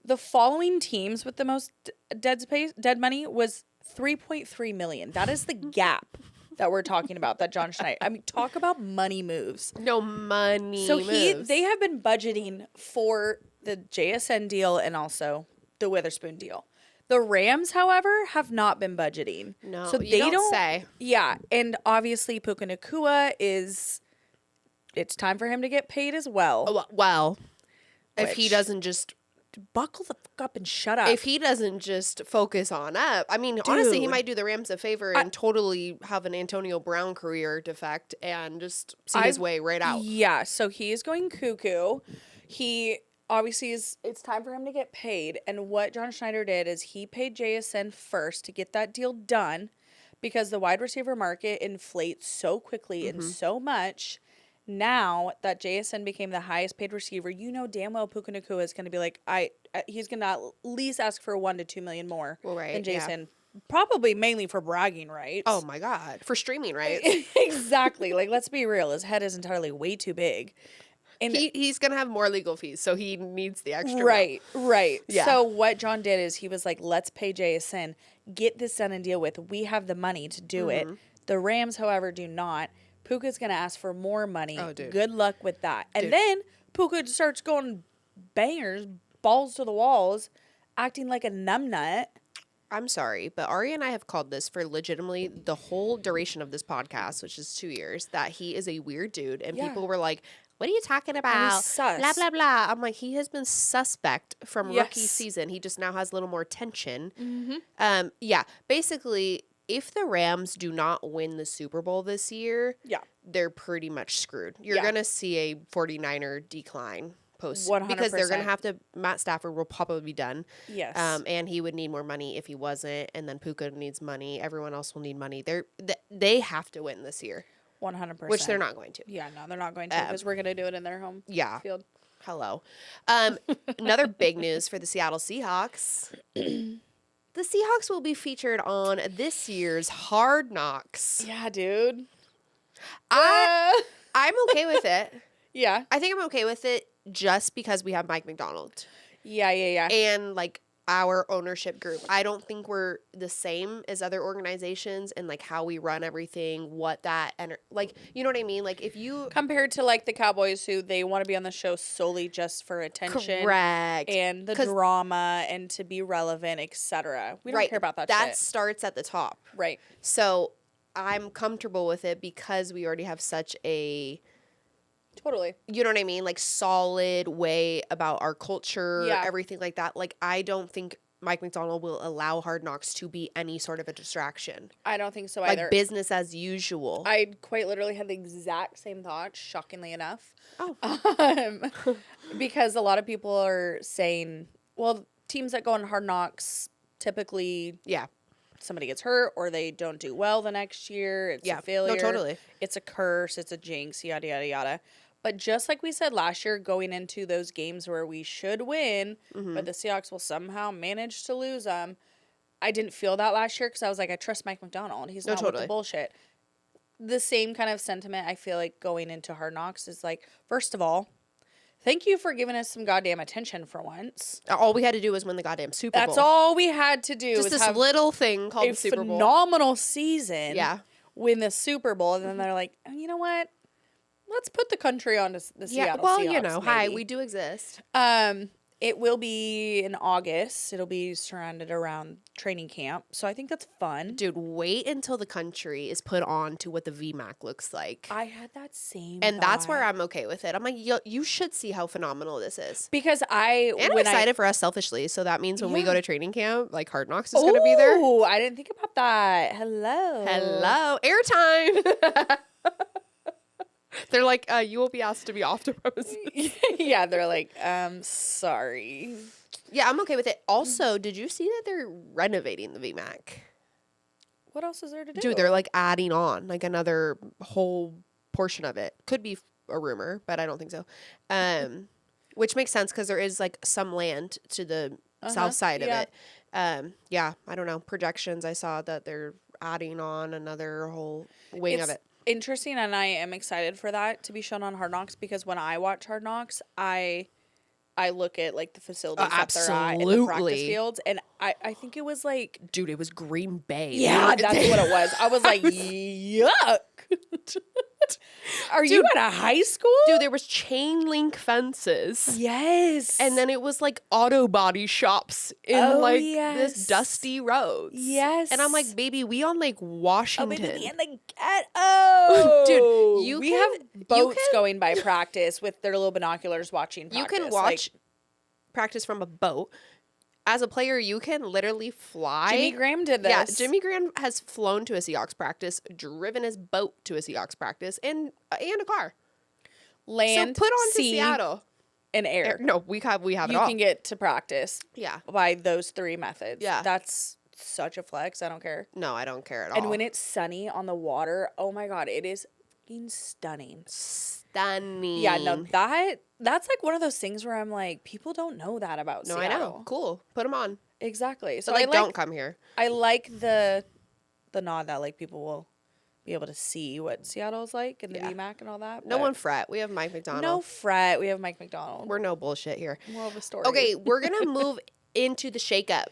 The following teams with the most dead money was $3.3 million. That is the gap that we're talking about, that John Schneider. I mean, talk about money moves. No money. So they have been budgeting for the JSN deal and also the Witherspoon deal. The Rams, however, have not been budgeting. No, so they don't say. Yeah, and obviously Puka Nacua it's time for him to get paid as well. Well, if he doesn't just buckle the fuck up and shut up. If he doesn't just focus on up. I mean, honestly, he might do the Rams a favor and totally have an Antonio Brown career defect and just see his way right out. Yeah, so he is going cuckoo. He obviously it's time for him to get paid. And what John Schneider did is he paid JSN first to get that deal done, because the wide receiver market inflates so quickly and so much. Now that JSN became the highest paid receiver, damn well Puka Nacua is going to be like, he's going to at least ask for $1 to $2 million more than JSN. Yeah. Probably mainly for bragging rights. Oh my God. For streaming rights. Exactly. Like, let's be real. His head is entirely way too big. And he's going to have more legal fees, so he needs the extra. Right. Yeah. So what John did is he was like, let's pay JSN, get this done and deal with. We have the money to do it. The Rams, however, do not. Puka's going to ask for more money. Oh, dude. Good luck with that. And then Puka starts going bangers, balls to the walls, acting like a numbnut. I'm sorry, but Ari and I have called this for legitimately the whole duration of this podcast, which is 2 years, that he is a weird dude. And people were like, what are you talking about? Blah, blah, blah. I'm like, he has been suspect from rookie season. He just now has a little more tension. Basically, if the Rams do not win the Super Bowl this year, they're pretty much screwed. You're going to see a 49er decline post 100%. Because they're going to have to, Matt Stafford will probably be done. Yes. And he would need more money if he wasn't. And then Puka needs money. Everyone else will need money. They have to win this year. 100%. Which they're not going to. Yeah, no, they're not going to, because we're going to do it in their home field. Hello. Another big news for the Seattle Seahawks. The Seahawks will be featured on this year's Hard Knocks. Yeah, dude. I'm okay with it. Yeah. I think I'm okay with it just because we have Mike McDonald. Yeah. And, like, our ownership group. I don't think we're the same as other organizations and, like, how we run everything, what that, and like, you know what I mean? Like, if you... Compared to, like, the Cowboys, who they want to be on the show solely just for attention. Correct. And the drama and to be relevant, etc. We don't care about that shit. That starts at the top. Right. So I'm comfortable with it because we already have such a... Totally. You know what I mean? Like, solid way about our culture, everything like that. Like, I don't think Mike McDonald will allow Hard Knocks to be any sort of a distraction. I don't think so either. Like, business as usual. I quite literally had the exact same thought, shockingly enough. Oh. Because a lot of people are saying, well, teams that go on Hard Knocks typically... Yeah. Somebody gets hurt or they don't do well the next year. It's a failure. No, totally. It's a curse. It's a jinx, yada, yada, yada. But just like we said last year, going into those games where we should win, but the Seahawks will somehow manage to lose them, I didn't feel that last year because I was like, I trust Mike McDonald. He's not with the bullshit. The same kind of sentiment I feel like going into Hard Knocks is like, first of all, thank you for giving us some goddamn attention for once. All we had to do was win the goddamn Super Bowl. That's all we had to do. Just this little thing called the Super Bowl. Phenomenal season. Yeah. Win the Super Bowl. And then they're like, oh, you know what? Let's put the country on the Seattle Seahawks. You know, hi, we do exist. It will be in August. It'll be surrounded around training camp. So I think that's fun. Dude, wait until the country is put on to what the VMAC looks like. I had that same And that's where I'm okay with it. I'm like, you should see how phenomenal this is. Because I'm excited for us selfishly. So that means when we go to training camp, like Hard Knocks is going to be there. Oh, I didn't think about that. Hello. Airtime. They're like, you will be asked to be off the premises. Yeah, they're like, sorry. Yeah, I'm okay with it. Also, did you see that they're renovating the VMAC? What else is there to do? Dude, they're like adding on like another whole portion of it. Could be a rumor, but I don't think so. Which makes sense because there is like some land to the south side of it. Yeah, I don't know. Projections, I saw that they're adding on another whole wing of it. Interesting, and I am excited for that to be shown on Hard Knocks because when I watch Hard Knocks, I look at like the facilities that they're at in the practice fields, and I think it was like, dude, it was Green Bay. Yeah, that's what it was. I was like, yuck. Are you at a high school? Dude, there was chain link fences. Yes. And then it was like auto body shops in this dusty roads. Yes. And I'm like, baby, we on like Washington. Oh, baby, in the ghetto. Dude, we have boats going by practice with their little binoculars watching practice. You can watch practice from a boat. As a player, you can literally fly. Jimmy Graham did this. Yeah, Jimmy Graham has flown to a Seahawks practice, driven his boat to a Seahawks practice, and a car. Land, so put on sea, to Seattle. And air. No, we have it all. You can get to practice. Yeah. By those three methods. Yeah. That's such a flex. I don't care. No, I don't care at all. And when it's sunny on the water, oh my God, it is fucking stunning. Stunning. Yeah, no, that's like one of those things where I'm like, people don't know that about Seattle. I know. Cool. Put them on. Exactly. So but don't come here. I like the nod that like people will be able to see what Seattle is like and the VMAC and all that. No one fret. We have Mike McDonald. No fret. We have Mike McDonald. We're no bullshit here. More of a story. Okay, we're going to move into the shakeup.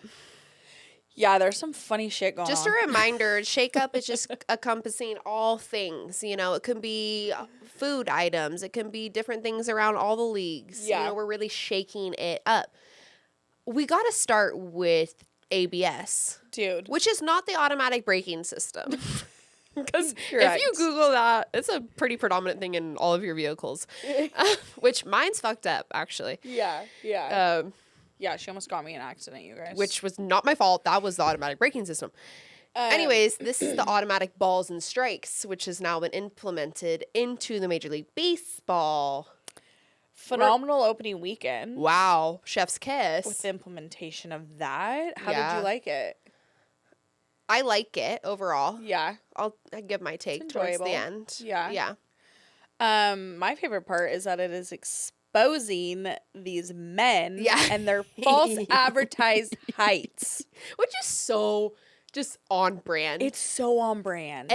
Yeah, there's some funny shit going on. Just a reminder, shakeup is just encompassing all things. You know, it can be food items. It can be different things around all the leagues. Yeah. You know, we're really shaking it up. We got to start with ABS. Dude. Which is not the automatic braking system. Because Correct. if you Google that, it's a pretty predominant thing in all of your vehicles. Which mine's fucked up, actually. Yeah. Yeah, she almost got me in an accident, you guys. Which was not my fault. That was the automatic braking system. Anyways, this is the automatic balls and strikes, which has now been implemented into the Major League Baseball. Phenomenal opening weekend. Wow. Chef's kiss. With the implementation of that. How did you like it? I like it overall. Yeah. I give my take towards the end. Yeah. My favorite part is that it is exposing these men and their false advertised heights. Which is so just on brand. It's so on brand.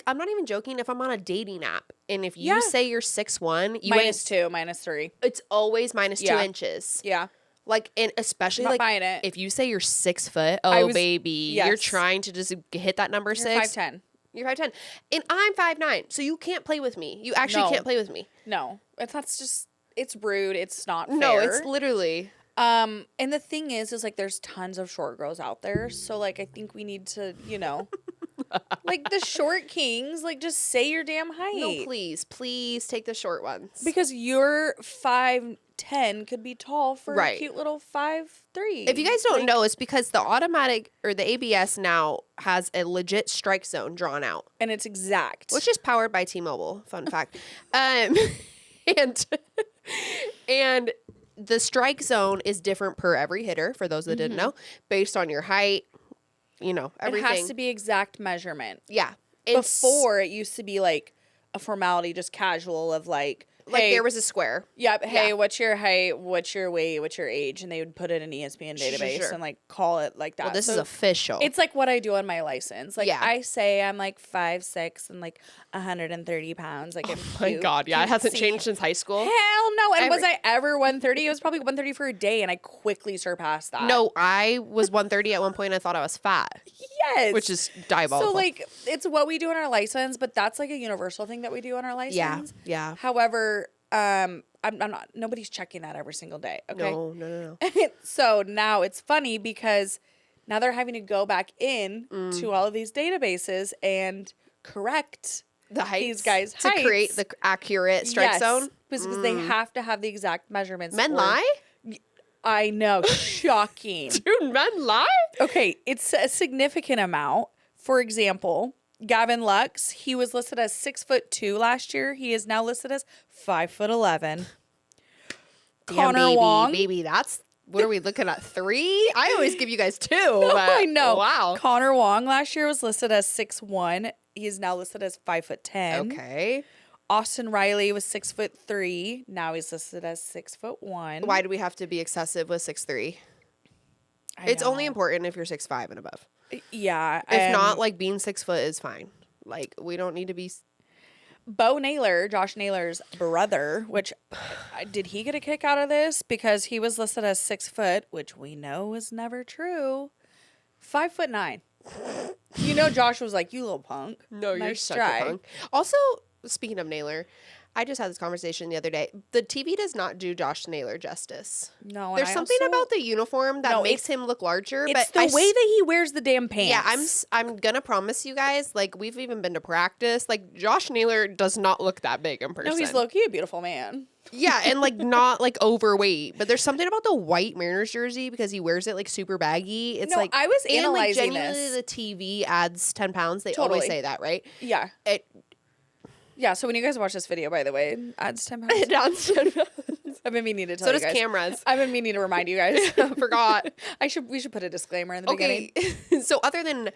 I'm not even joking, if I'm on a dating app and if you say you're 6'1", you -2, -3. It's always -2 inches. Yeah. Like, and especially not buying it. If you say you're 6 foot, baby, you're trying to just hit that number 6. 5'10". You're 5'10", and I'm 5'9", so you can't play with me. You actually can't play with me. No, that's just, it's rude. It's not fair. No, it's literally. And the thing is like there's tons of short girls out there, so like I think we need to, like the short kings, like just say your damn height. No, please take the short ones because your 5'10" could be tall for a cute little 5'3". If you guys don't know, it's because the automatic or the ABS now has a legit strike zone drawn out, and it's exact, which is powered by T-Mobile. Fun fact. And the strike zone is different per every hitter, for those that didn't know, based on your height, everything. It has to be exact measurement. Yeah. Before, it used to be like a formality, just casual of like, Like, there was a square. Yep. Hey, what's your height? What's your weight? What's your age? And they would put it in an ESPN database and, like, call it like that. Well, this is official. It's like what I do on my license. Like, I say I'm, like, 5'6" and, like, 130 pounds. Like, oh, my God. Yeah, it hasn't changed since high school. Hell no. And was I ever 130? It was probably 130 for a day, and I quickly surpassed that. No, I was 130 at one point. I thought I was fat. Yes. Which is diabolical. So, like, it's what we do on our license, but that's, like, a universal thing that we do on our license. Yeah. However, I'm not, nobody's checking that every single day. Okay. No. So now it's funny because now they're having to go back in to all of these databases and correct these guys' heights. To create the accurate strike zone? Because they have to have the exact measurements. Men lie? I know. Shocking. Dude, men lie? Okay. It's a significant amount. For example, Gavin Lux, he was listed as 6'2" last year. He is now listed as 5'11". Connor Wong. Baby, that's, what are we looking at, 3? I always give you guys 2. No, but, I know. Wow. Connor Wong last year was listed as 6'1". He is now listed as 5'10". Okay. Austin Riley was 6'3". Now he's listed as 6'1". Why do we have to be excessive with 6'3"? It's only important if you're 6'5" and above. Yeah. If not, like, being 6 foot is fine. Like, we don't need to be. Bo Naylor, Josh Naylor's brother, which did he get a kick out of this? Because he was listed as 6 foot, which we know is never true. 5'9". You know, Josh was like, "You little punk." No, you're such a punk. Also, speaking of Naylor, I just had this conversation the other day. The TV does not do Josh Naylor justice. No, there's something about the uniform that makes him look larger. It's the way that he wears the damn pants. Yeah, I'm gonna promise you guys. Like, we've even been to practice. Like, Josh Naylor does not look that big in person. No, he's low-key a beautiful man. Yeah, and like not like overweight, but there's something about the white Mariners jersey because he wears it like super baggy. It's like I was analyzing genuinely this. The TV adds 10 pounds. They always say that, right? Yeah. Yeah, so when you guys watch this video, by the way, it adds 10 pounds. It adds 10 pounds. I've been meaning to tell you guys. So does cameras. I've been meaning to remind you guys. Forgot. We should put a disclaimer in the beginning. So other than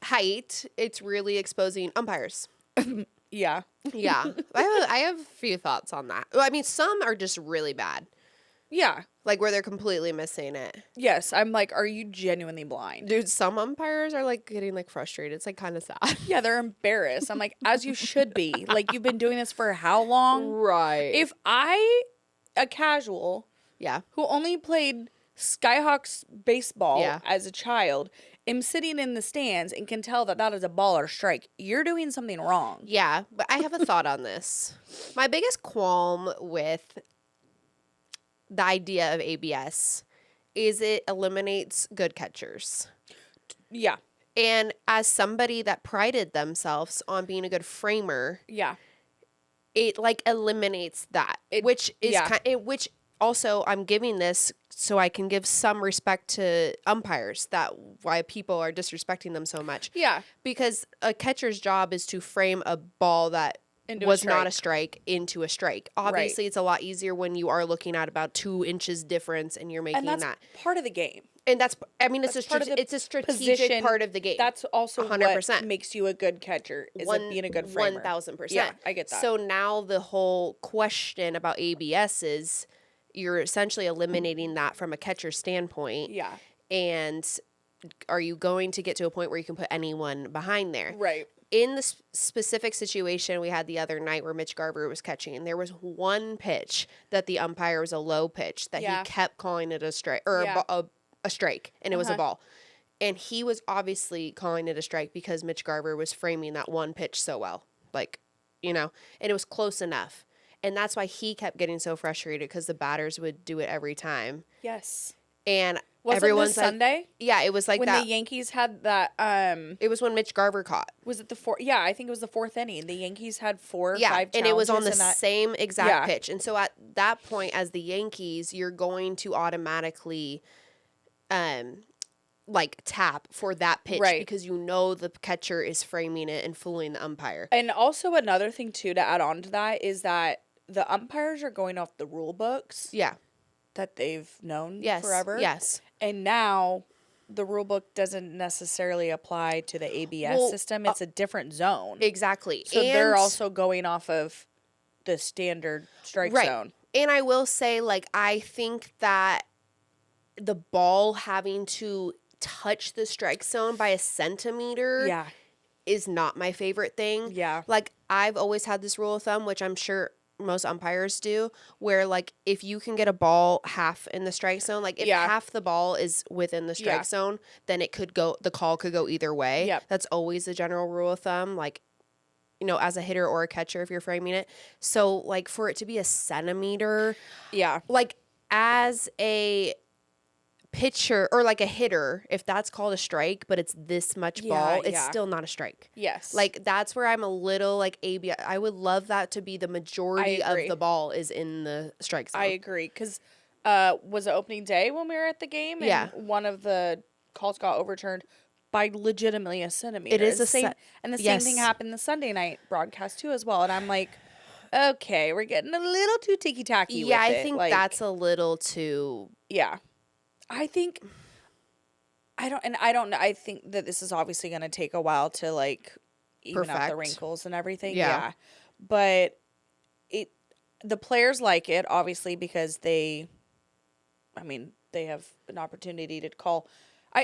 height, it's really exposing umpires. Yeah. Yeah. I have a few thoughts on that. Well, I mean, some are just really bad. Yeah. Like, where they're completely missing it. Yes. I'm like, are you genuinely blind? Dude, some umpires are, like, getting, like, frustrated. It's, like, kind of sad. Yeah, they're embarrassed. I'm like, as you should be. Like, you've been doing this for how long? Right. If a casual who only played Skyhawks baseball as a child, am sitting in the stands and can tell that is a ball or strike, you're doing something wrong. Yeah, but I have a thought on this. My biggest qualm with the idea of ABS is it eliminates good catchers. Yeah. And as somebody that prided themselves on being a good framer, it like eliminates that, which also I'm giving this so I can give some respect to umpires, that why people are disrespecting them so much. Yeah. Because a catcher's job is to frame a ball that was not a strike into a strike. Obviously, it's a lot easier when you are looking at about 2 inches difference and you're making that part of the game. And it's a strategic position, part of the game. That's also 100%. What makes you a good catcher, is being a good framer. 1,000%. Yeah, I get that. So now the whole question about ABS is you're essentially eliminating that from a catcher standpoint. Yeah. And are you going to get to a point where you can put anyone behind there? Right. In the specific situation we had the other night where Mitch Garver was catching, there was one pitch that the umpire was a low pitch that he kept calling it a strike or a strike, and it was a ball. And he was obviously calling it a strike because Mitch Garver was framing that one pitch so well. Like, you know, and it was close enough. And that's why he kept getting so frustrated, because the batters would do it every time. Yes. And everyone's Sunday? Yeah, it was like when that. When the Yankees had that it was when Mitch Garver caught. Was it the fourth? Yeah, I think it was the 4th inning. The Yankees had 4 or 5 challenges. And it was on the same exact pitch. And so at that point, as the Yankees, you're going to automatically like tap for that pitch, because you know the catcher is framing it and fooling the umpire. And also another thing too to add on to that is that the umpires are going off the rule books. Yeah. That they've known yes. forever. Yes. And now the rule book doesn't necessarily apply to the ABS system. It's a different zone. Exactly. So they're also going off of the standard strike zone. And I will say, like, I think that the ball having to touch the strike zone by a centimeter is not my favorite thing. Yeah. Like, I've always had this rule of thumb, which I'm sure most umpires do, where, like, if you can get a ball half in the strike zone, like, if half the ball is within the strike zone, then it could go, the call could go either way. Yep. That's always the general rule of thumb, like, you know, as a hitter or a catcher if you're framing it. So, like, for it to be a centimeter, like, as a pitcher or like a hitter, if that's called a strike, but it's this much ball, it's still not a strike. Yes. Like, that's where I'm a little like I would love that to be the majority of the ball is in the strike zone. I agree. Because was it opening day when we were at the game? And one of the calls got overturned by legitimately a centimeter. It is the same thing happened the Sunday night broadcast too as well. And I'm like, okay, we're getting a little too ticky-tacky with it. I think like, that's a little too... Yeah. I think... I don't know. I think that this is obviously going to take a while to, like, even out the wrinkles and everything. Yeah. But the players like it, obviously, because they have an opportunity to call...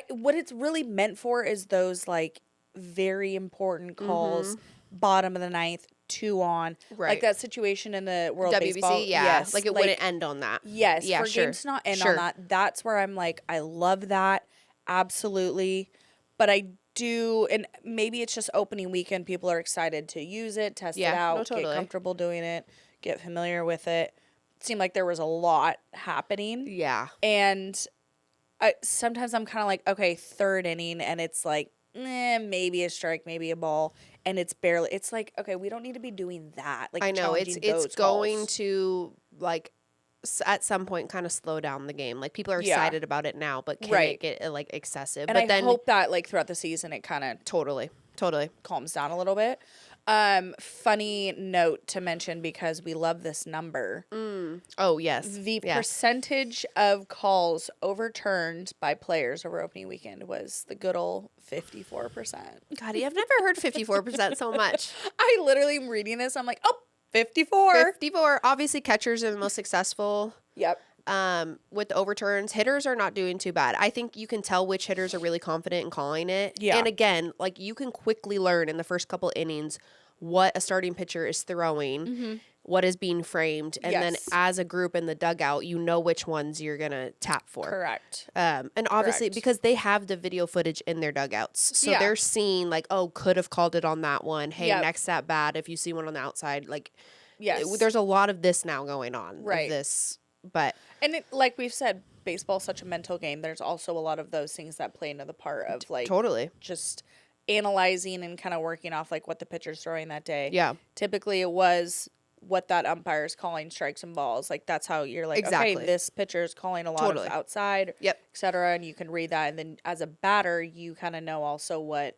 what it's really meant for is those, like, very important calls, bottom of the ninth, 2 on. Right. Like that situation in the World WBC, Baseball. Yes. Like, it wouldn't end on that. Yes. For games to not end on that, that's where I'm like, I love that. Absolutely. But I do, and maybe it's just opening weekend. People are excited to use it, test it out, get comfortable doing it, get familiar with it. It seemed like there was a lot happening. Yeah. And... sometimes I'm kind of like, okay, third inning, and it's like, maybe a strike, maybe a ball, and it's barely. It's like, okay, we don't need to be doing that. Like, I know it's going to, like, at some point kind of slow down the game. Like, people are excited about it now, but can it get like excessive? And I hope that like throughout the season it kind of totally calms down a little bit. Funny note to mention, because we love this number. Oh, yes. The percentage of calls overturned by players over opening weekend was the good old 54%. God, I've never heard 54% so much. I literally am reading this. I'm like, oh, 54. 54. Obviously, catchers are the most successful. Yep. With the overturns, hitters are not doing too bad. I think you can tell which hitters are really confident in calling it. Yeah. And again, like, you can quickly learn in the first couple innings what a starting pitcher is throwing, what is being framed, and then as a group in the dugout, you know which ones you're gonna tap for. Correct. And obviously, because they have the video footage in their dugouts, so they're seeing like, oh, could have called it on that one. Hey, next at bat, if you see one on the outside, like, there's a lot of this now going on. Right. And like we've said, baseball is such a mental game. There's also a lot of those things that play into the part of like just analyzing and kind of working off like what the pitcher's throwing that day. Yeah. Typically it was what that umpire is calling strikes and balls. Like, that's how you're like, okay, this pitcher is calling a lot of outside, et cetera, and you can read that. And then as a batter, you kind of know also what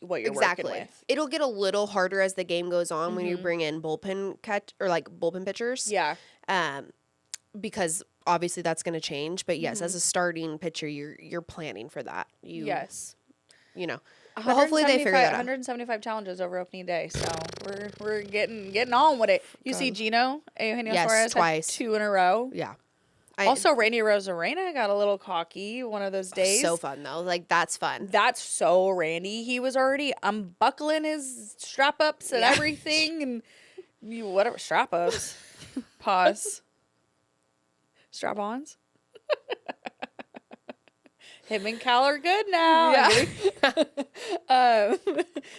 you're working with. It'll get a little harder as the game goes on when you bring in bullpen pitchers. Yeah. Because obviously that's going to change, but yes, as a starting pitcher, you're planning for that. You know. But hopefully they figure that out. 175 challenges over opening day, so we're getting on with it. You see Gino Eugenio Suarez twice, 2 in a row. Yeah. Also, Randy Rosarena got a little cocky one of those days. So fun though, like, that's fun. That's so Randy. He was already unbuckling his strap ups and everything, and whatever strap ups. Pause. Strap ons. Him and Cal are good now. Yeah.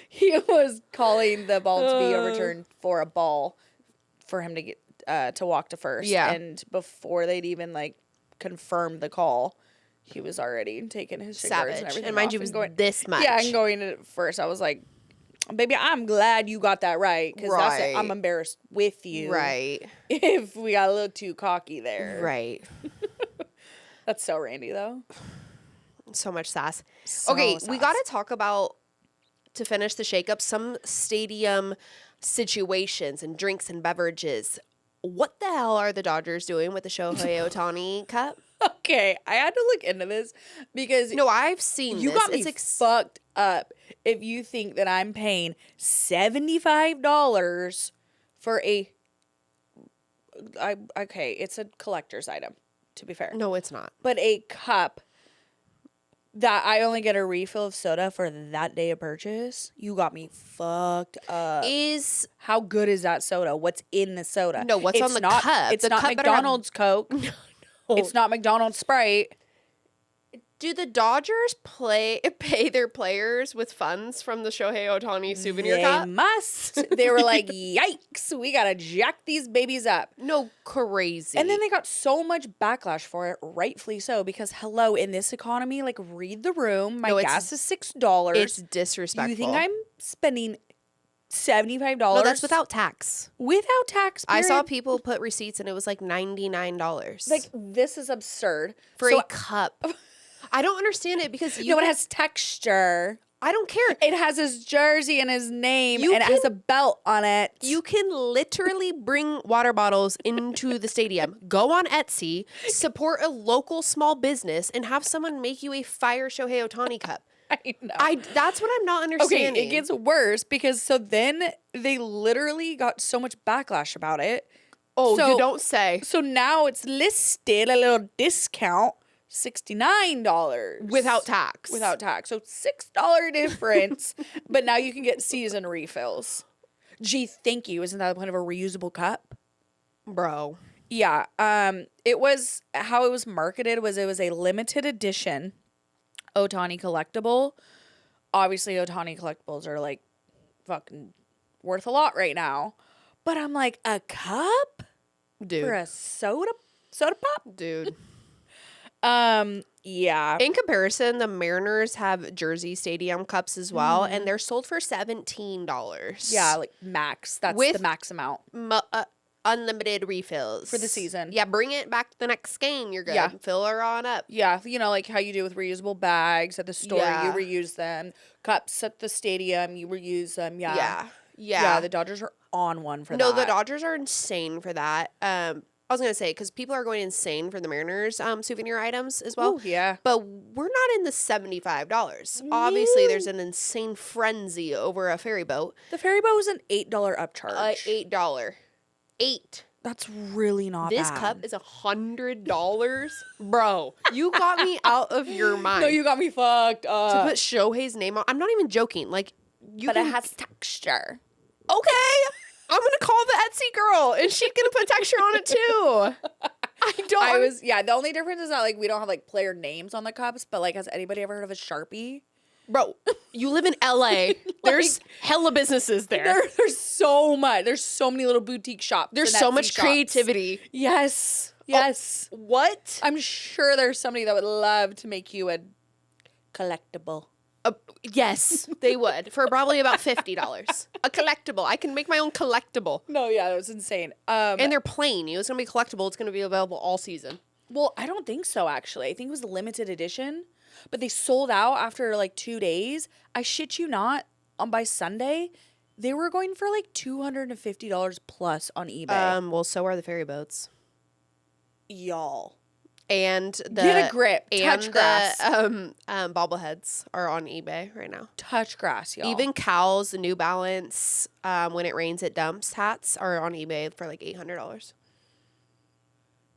He was calling the ball to be overturned for a ball for him to get to walk to first. Yeah. And before they'd even like confirmed the call, he was already taking his fingers and everything. And mind you, it was this much. Yeah, and going to first, I was like, baby, I'm glad you got that right, because I'm embarrassed with you. Right. If we got a little too cocky there. Right. That's so Randy, though. So much sass. Okay, we got to talk about, to finish the shakeup, some stadium situations and drinks and beverages. What the hell are the Dodgers doing with the Shohei Ohtani Cup? Okay, I had to look into this because... No, I've seen you this. got me fucked up if you think that I'm paying $75 for a okay, it's a collector's item, to be fair. No, it's not. But a cup that I only get a refill of soda for that day of purchase, you got me fucked up. How good is that soda? What's in the soda? No, what's on the cup? It's the not cup McDonald's Coke. No. It's not McDonald's Sprite. Do the Dodgers pay their players with funds from the Shohei Ohtani souvenir cup? They must. They were like, yikes, we gotta jack these babies up. No, crazy. And then they got so much backlash for it, rightfully so, because hello, in this economy, like, read the room. My gas is $6. It's disrespectful. You think I'm spending $75? No, that's without tax. Without tax, period. I saw people put receipts and it was like $99. Like, this is absurd. For a cup. I don't understand it because it has texture. I don't care. It has his jersey and his name, and it has a belt on it. You can literally bring water bottles into the stadium. Go on Etsy, support a local small business, and have someone make you a fire Shohei Ohtani cup. I know. That's what I'm not understanding. Okay, it gets worse because so then they literally got so much backlash about it. Oh, you don't say. So now it's listed a little discount. $69 without tax. So $6 difference, but now you can get season refills. Gee, thank you. Isn't that the point of a reusable cup? Bro. Yeah. It was how it was marketed was it was a limited edition Ohtani collectible. Obviously Ohtani collectibles are like fucking worth a lot right now. But I'm like, a cup? Dude. For a soda pop? Dude. Yeah. In comparison, the Mariners have Jersey Stadium cups as well, and they're sold for $17. Yeah, like max. That's the max amount. Unlimited refills. For the season. Yeah, bring it back to the next game. You're good. Yeah. Fill her on up. Yeah, you know, like how you do with reusable bags at the store, you reuse them. Cups at the stadium, you reuse them. Yeah. Yeah, the Dodgers are on one for that. No, the Dodgers are insane for that. I was going to say, because people are going insane for the Mariners souvenir items as well. Ooh, yeah. But we're not in the $75. Obviously, there's an insane frenzy over a ferry boat. The ferry boat was an $8 upcharge. $8. $8. That's really not This bad. cup is $100. Bro, you got me out of your mind. No, you got me fucked up. To put Shohei's name on. I'm not even joking. Like, it has texture. Okay. I'm going to call the Etsy girl, and she's going to put texture on it, too. The only difference is that, like, we don't have, like, player names on the cups, but, like, has anybody ever heard of a Sharpie? Bro, you live in LA. There's hella businesses there. There's so much. There's so many little boutique shops. There's so much creativity. Yes. Oh, what? I'm sure there's somebody that would love to make you a collectible. Yes, they would. For probably about $50. A collectible. I can make my own collectible. No, yeah, that was insane. And they're plain. It's going to be collectible. It's going to be available all season. Well, I don't think so, actually. I think it was a limited edition. But they sold out after, like, 2 days. I shit you not. By Sunday, they were going for, like, $250 plus on eBay. Well, so are the ferry boats. Y'all. And the get a grip. Touch grass. The bobbleheads are on eBay right now. Touch grass, y'all. Even Cal's New Balance when it rains it dumps hats are on eBay for like $800.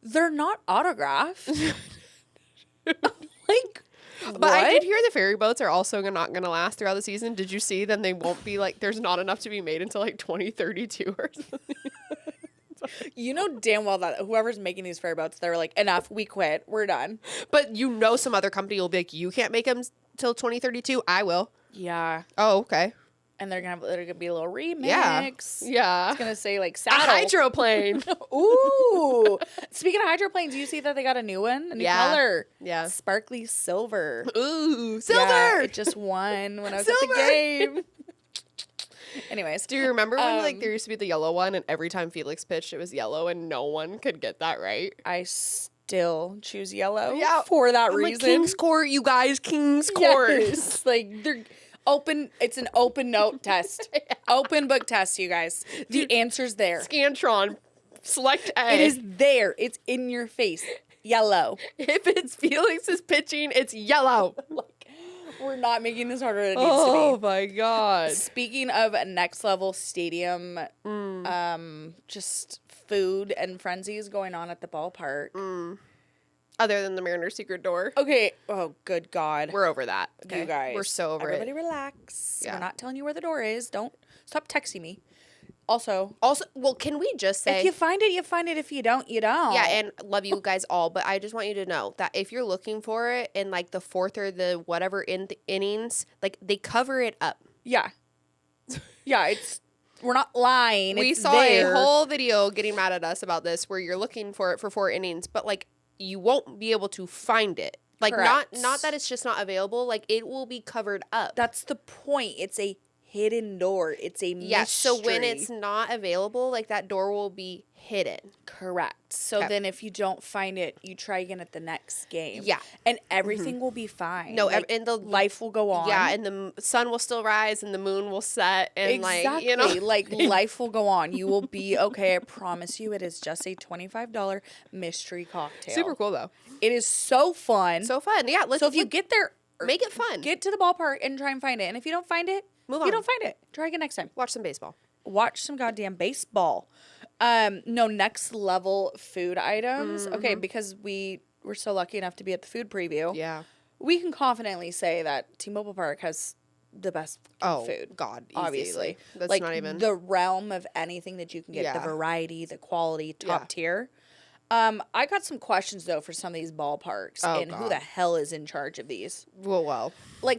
They're not autographed. Like, but what? I did hear the ferry boats are also not going to last throughout the season. Did you see? Then they won't be like. There's not enough to be made until like 2032 or something. You know damn well that whoever's making these ferry boats, they're like, enough, we quit, we're done. But you know some other company will be like, you can't make them till 2032. I will. Yeah. Oh, okay. And they're gonna be a little remix. Yeah. It's gonna say like saddle. A hydroplane. Ooh. Speaking of hydroplanes, you see that they got a new one, a new color. Yeah. Sparkly silver. Ooh, silver. Yeah, it just won when I was at the game. Anyways, do you remember when like there used to be the yellow one, and every time Felix pitched, it was yellow, and no one could get that right? I still choose yellow. Yeah, for that reason. Like, King's Court, you guys, King's Court. Yes. Like they're open. It's an open note test, open book test. You guys, the answer's there. Scantron, select A. It is there. It's in your face. Yellow. If it's Felix's pitching, it's yellow. We're not making this harder than it needs to be. Oh my god. Speaking of next level stadium, just food and frenzies going on at the ballpark. Other than the Mariners' secret door. Okay. Oh, good God. We're over that. Okay? You guys. We're so over Everybody it. relax. Yeah. We're not telling you where the door is. Don't stop texting me. Also, well, can we just say, if you find it, you find it. If you don't, you don't. Yeah, and love you guys all, but I just want you to know that if you're looking for it in like the fourth or the whatever innings, like they cover it up. Yeah. Yeah, we're not lying. We it's saw there. a whole video getting mad at us about this where you're looking for it for 4 innings, but like you won't be able to find it. Like Correct. not that it's just not available, like it will be covered up. That's the point. It's a hidden door. It's a mystery. Yes, so when it's not available, like that door will be hidden. Correct. So then if you don't find it, you try again at the next game. Yeah. And everything will be fine. No, like, and the life will go on. Yeah, and the sun will still rise and the moon will set and exactly. like, life will go on. You will be okay. I promise you, it is just a $25 mystery cocktail. Super cool though. It is so fun. So fun. Yeah, so if you get there, make it fun. Get to the ballpark and try and find it. And if you don't find it, move on. You don't find it. Try again next time. Watch some baseball. Watch some goddamn baseball. No, next level food items. Mm-hmm. Okay, because we were so lucky enough to be at the food preview. Yeah. We can confidently say that T-Mobile Park has the best food. God, obviously. That's like, not even the realm of anything that you can get. The variety, the quality, top tier. I got some questions though for some of these ballparks and who the hell is in charge of these.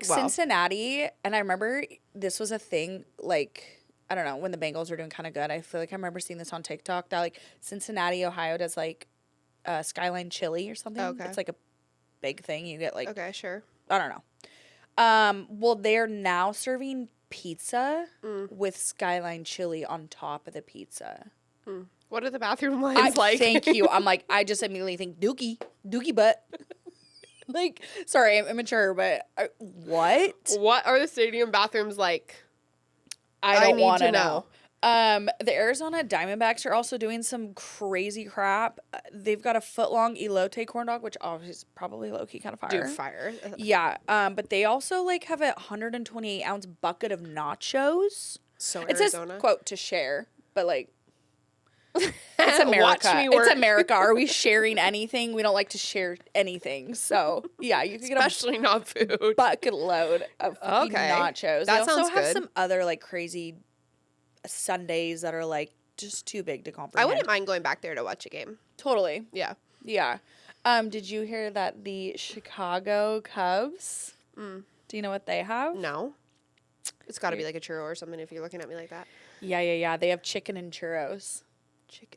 Cincinnati, and I remember this was a thing, like, I don't know, when the Bengals were doing kind of good. I feel like I remember seeing this on TikTok that like Cincinnati, Ohio does like Skyline chili or something. Okay. It's like a big thing. You get like, okay, sure. I don't know. Well, they're now serving pizza with Skyline chili on top of the pizza. What are the bathroom lines like? Thank you. I'm like, I just immediately think dookie butt. Like, sorry, I'm immature, but what? What are the stadium bathrooms like? I don't want to know. The Arizona Diamondbacks are also doing some crazy crap. They've got a foot-long elote corn dog, which obviously is probably low-key kind of fire. Dude, fire. Yeah. But they also like have a 128-ounce bucket of nachos. So it Arizona. says, quote, to share, but like, it's America. It's America. Are we sharing anything? We don't like to share anything. So yeah, you can get especially not food bucket load of nachos. That they sounds also have good. some other like crazy sundaes that are like just too big to comprehend. I wouldn't mind going back there to watch a game. Totally. Yeah. Yeah. Did you hear that the Chicago Cubs? Do you know what they have? No. It's got to be like a churro or something if you're looking at me like that. Yeah. They have chicken and churros.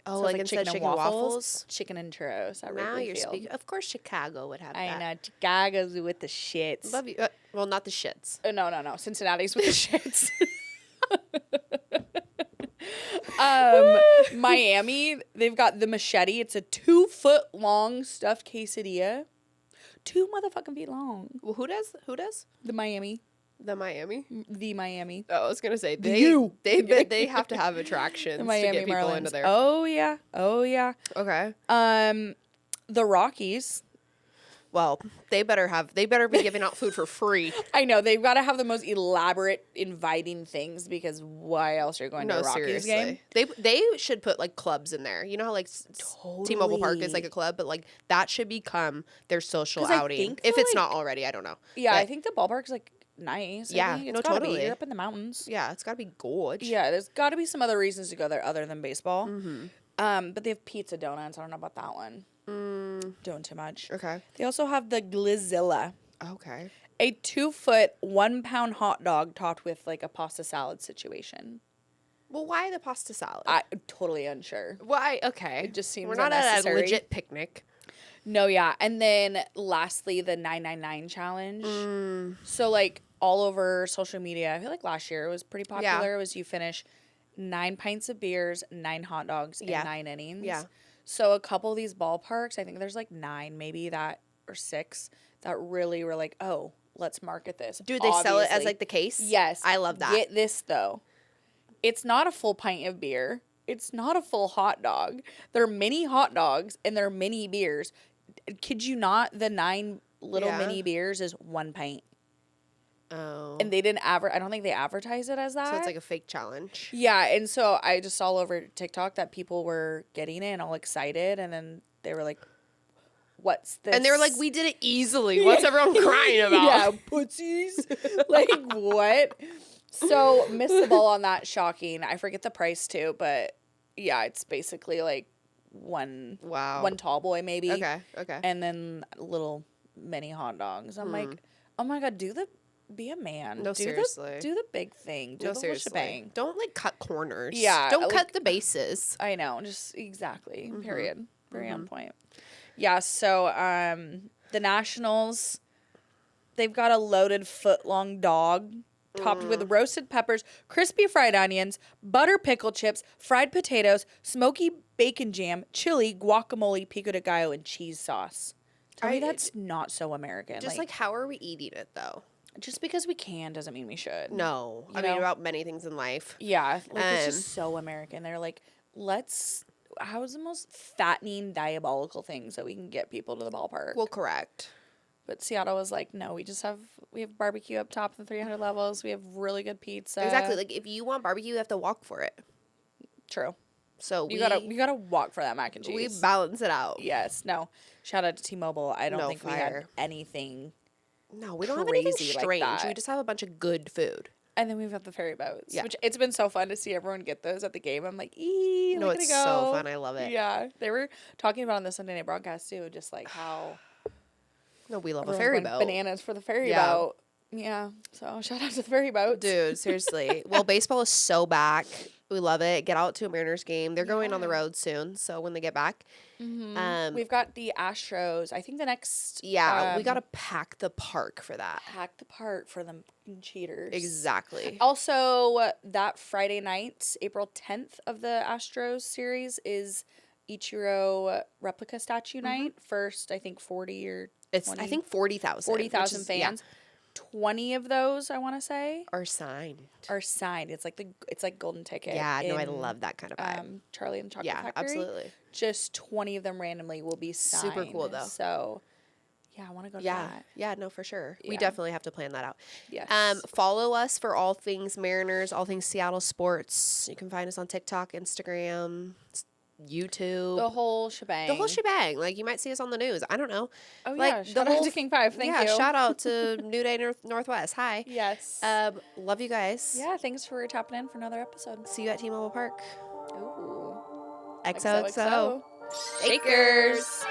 Oh, so like instead of chicken waffles? Chicken and churros. Now you're speaking. Of course, Chicago would have that. I know. Chicago's with the shits. Love you. Well, not the shits. No. Cincinnati's with the shits. Miami, they've got the machete. It's a 2-foot-long stuffed quesadilla. 2 motherfucking feet long. Well, who does? The Miami. The Miami? The Miami. Oh, I was going to say, they have to have attractions to get people Marlins. into there. Oh, yeah. Okay. The Rockies. Well, they better be giving out food for free. I know. They've got to have the most elaborate, inviting things because why else are you going to a Rockies game? They should put, like, clubs in there. You know how, like, T-Mobile Park is, like, a club? But, like, that should become their social outing. If it's not already, I don't know. Yeah, but I think the ballpark's, like, nice. Yeah, totally. You're up in the mountains. Yeah, it's got to be gorgeous. Yeah, there's got to be some other reasons to go there other than baseball. Mm-hmm. But they have pizza donuts. I don't know about that one. Doing too much. Okay. They also have the Glizilla. Okay. A 2-foot, 1-pound hot dog topped with like a pasta salad situation. Well, why the pasta salad? I'm totally unsure. Why? Okay. It just seems we're not at a legit picnic. No, yeah. And then lastly, the 999 challenge. So like all over social media, I feel like last year it was pretty popular. Yeah. It was you finish 9 pints of beers, 9 hot dogs, and 9 innings. Yeah. So a couple of these ballparks, I think there's like 9 maybe or 6 that really were like, oh, let's market this. Do they sell it as like the case? Yes. I love that. Get this though. It's not a full pint of beer. It's not a full hot dog. They're mini hot dogs and they're mini beers. Kid you not, the 9 little mini beers is 1 pint. Oh. And they didn't I don't think they advertise it as that. So it's like a fake challenge. Yeah, and so I just saw all over TikTok that people were getting it and all excited, and then they were like, what's this? And they were like, we did it easily. What's everyone crying about? Yeah, pussies. Like, what? So, missed the ball on that. Shocking. I forget the price, too, but yeah, it's basically like one tall boy, maybe. Okay. And then little mini hot dogs. I'm like, oh my God, be a man. No, seriously. Do the big thing. Do the whole shebang. Don't, like, cut corners. Yeah. Don't cut the bases. I know. Just exactly. Period. Very on point. Yeah, so the Nationals, they've got a loaded foot-long dog topped with roasted peppers, crispy fried onions, butter pickle chips, fried potatoes, smoky bacon jam, chili, guacamole, pico de gallo, and cheese sauce. Tell me that's not so American. Just like how are we eating it, though? Just because we can doesn't mean we should. No. I mean, about many things in life. Yeah. Like, it's just so American. They're like, how's the most fattening, diabolical things that we can get people to the ballpark? Well, correct. But Seattle was like, no, we have barbecue up top in 300 levels. We have really good pizza. Exactly. Like, if you want barbecue, you have to walk for it. True. So you gotta walk for that mac and cheese. We balance it out. Yes. No. Shout out to T-Mobile. I don't think we had anything. No, we don't have anything strange. Like we just have a bunch of good food. And then we've got the ferry boats, which it's been so fun to see everyone get those at the game. I'm like, no, it's so fun. I love it. Yeah. They were talking about on the Sunday night broadcast too, just like how. No, we love a ferry boat. Bananas for the ferry boat. Yeah. So shout out to the ferry boat. Dude, seriously. Well, baseball is so back. We love it. Get out to a Mariners game. They're going on the road soon, so when they get back. We've got the Astros. I think the next... Yeah, we got to pack the park for that. Pack the park for them cheaters. Exactly. Also, that Friday night, April 10th of the Astros series is Ichiro replica statue night. First, I think 40 or 20. I think 40,000. 40,000 fans. Yeah. 20 of those, I want to say, are signed. It's like golden ticket. Yeah, no, I love that kind of vibe. Charlie and the Chocolate Factory. Yeah, absolutely. Just 20 of them randomly will be signed. Super cool though. So, yeah, I want to go to that. Yeah, no, for sure. Yeah. We definitely have to plan that out. Yes. Follow us for all things Mariners, all things Seattle sports. You can find us on TikTok, Instagram, YouTube. The whole shebang. Like, you might see us on the news. I don't know. Oh, like, yeah. Shout out to King 5. Thank you. Yeah, shout out to New Day Northwest. Hi. Yes. Love you guys. Yeah, thanks for tapping in for another episode. See you at T-Mobile Park. Ooh. XOXO. Shakers.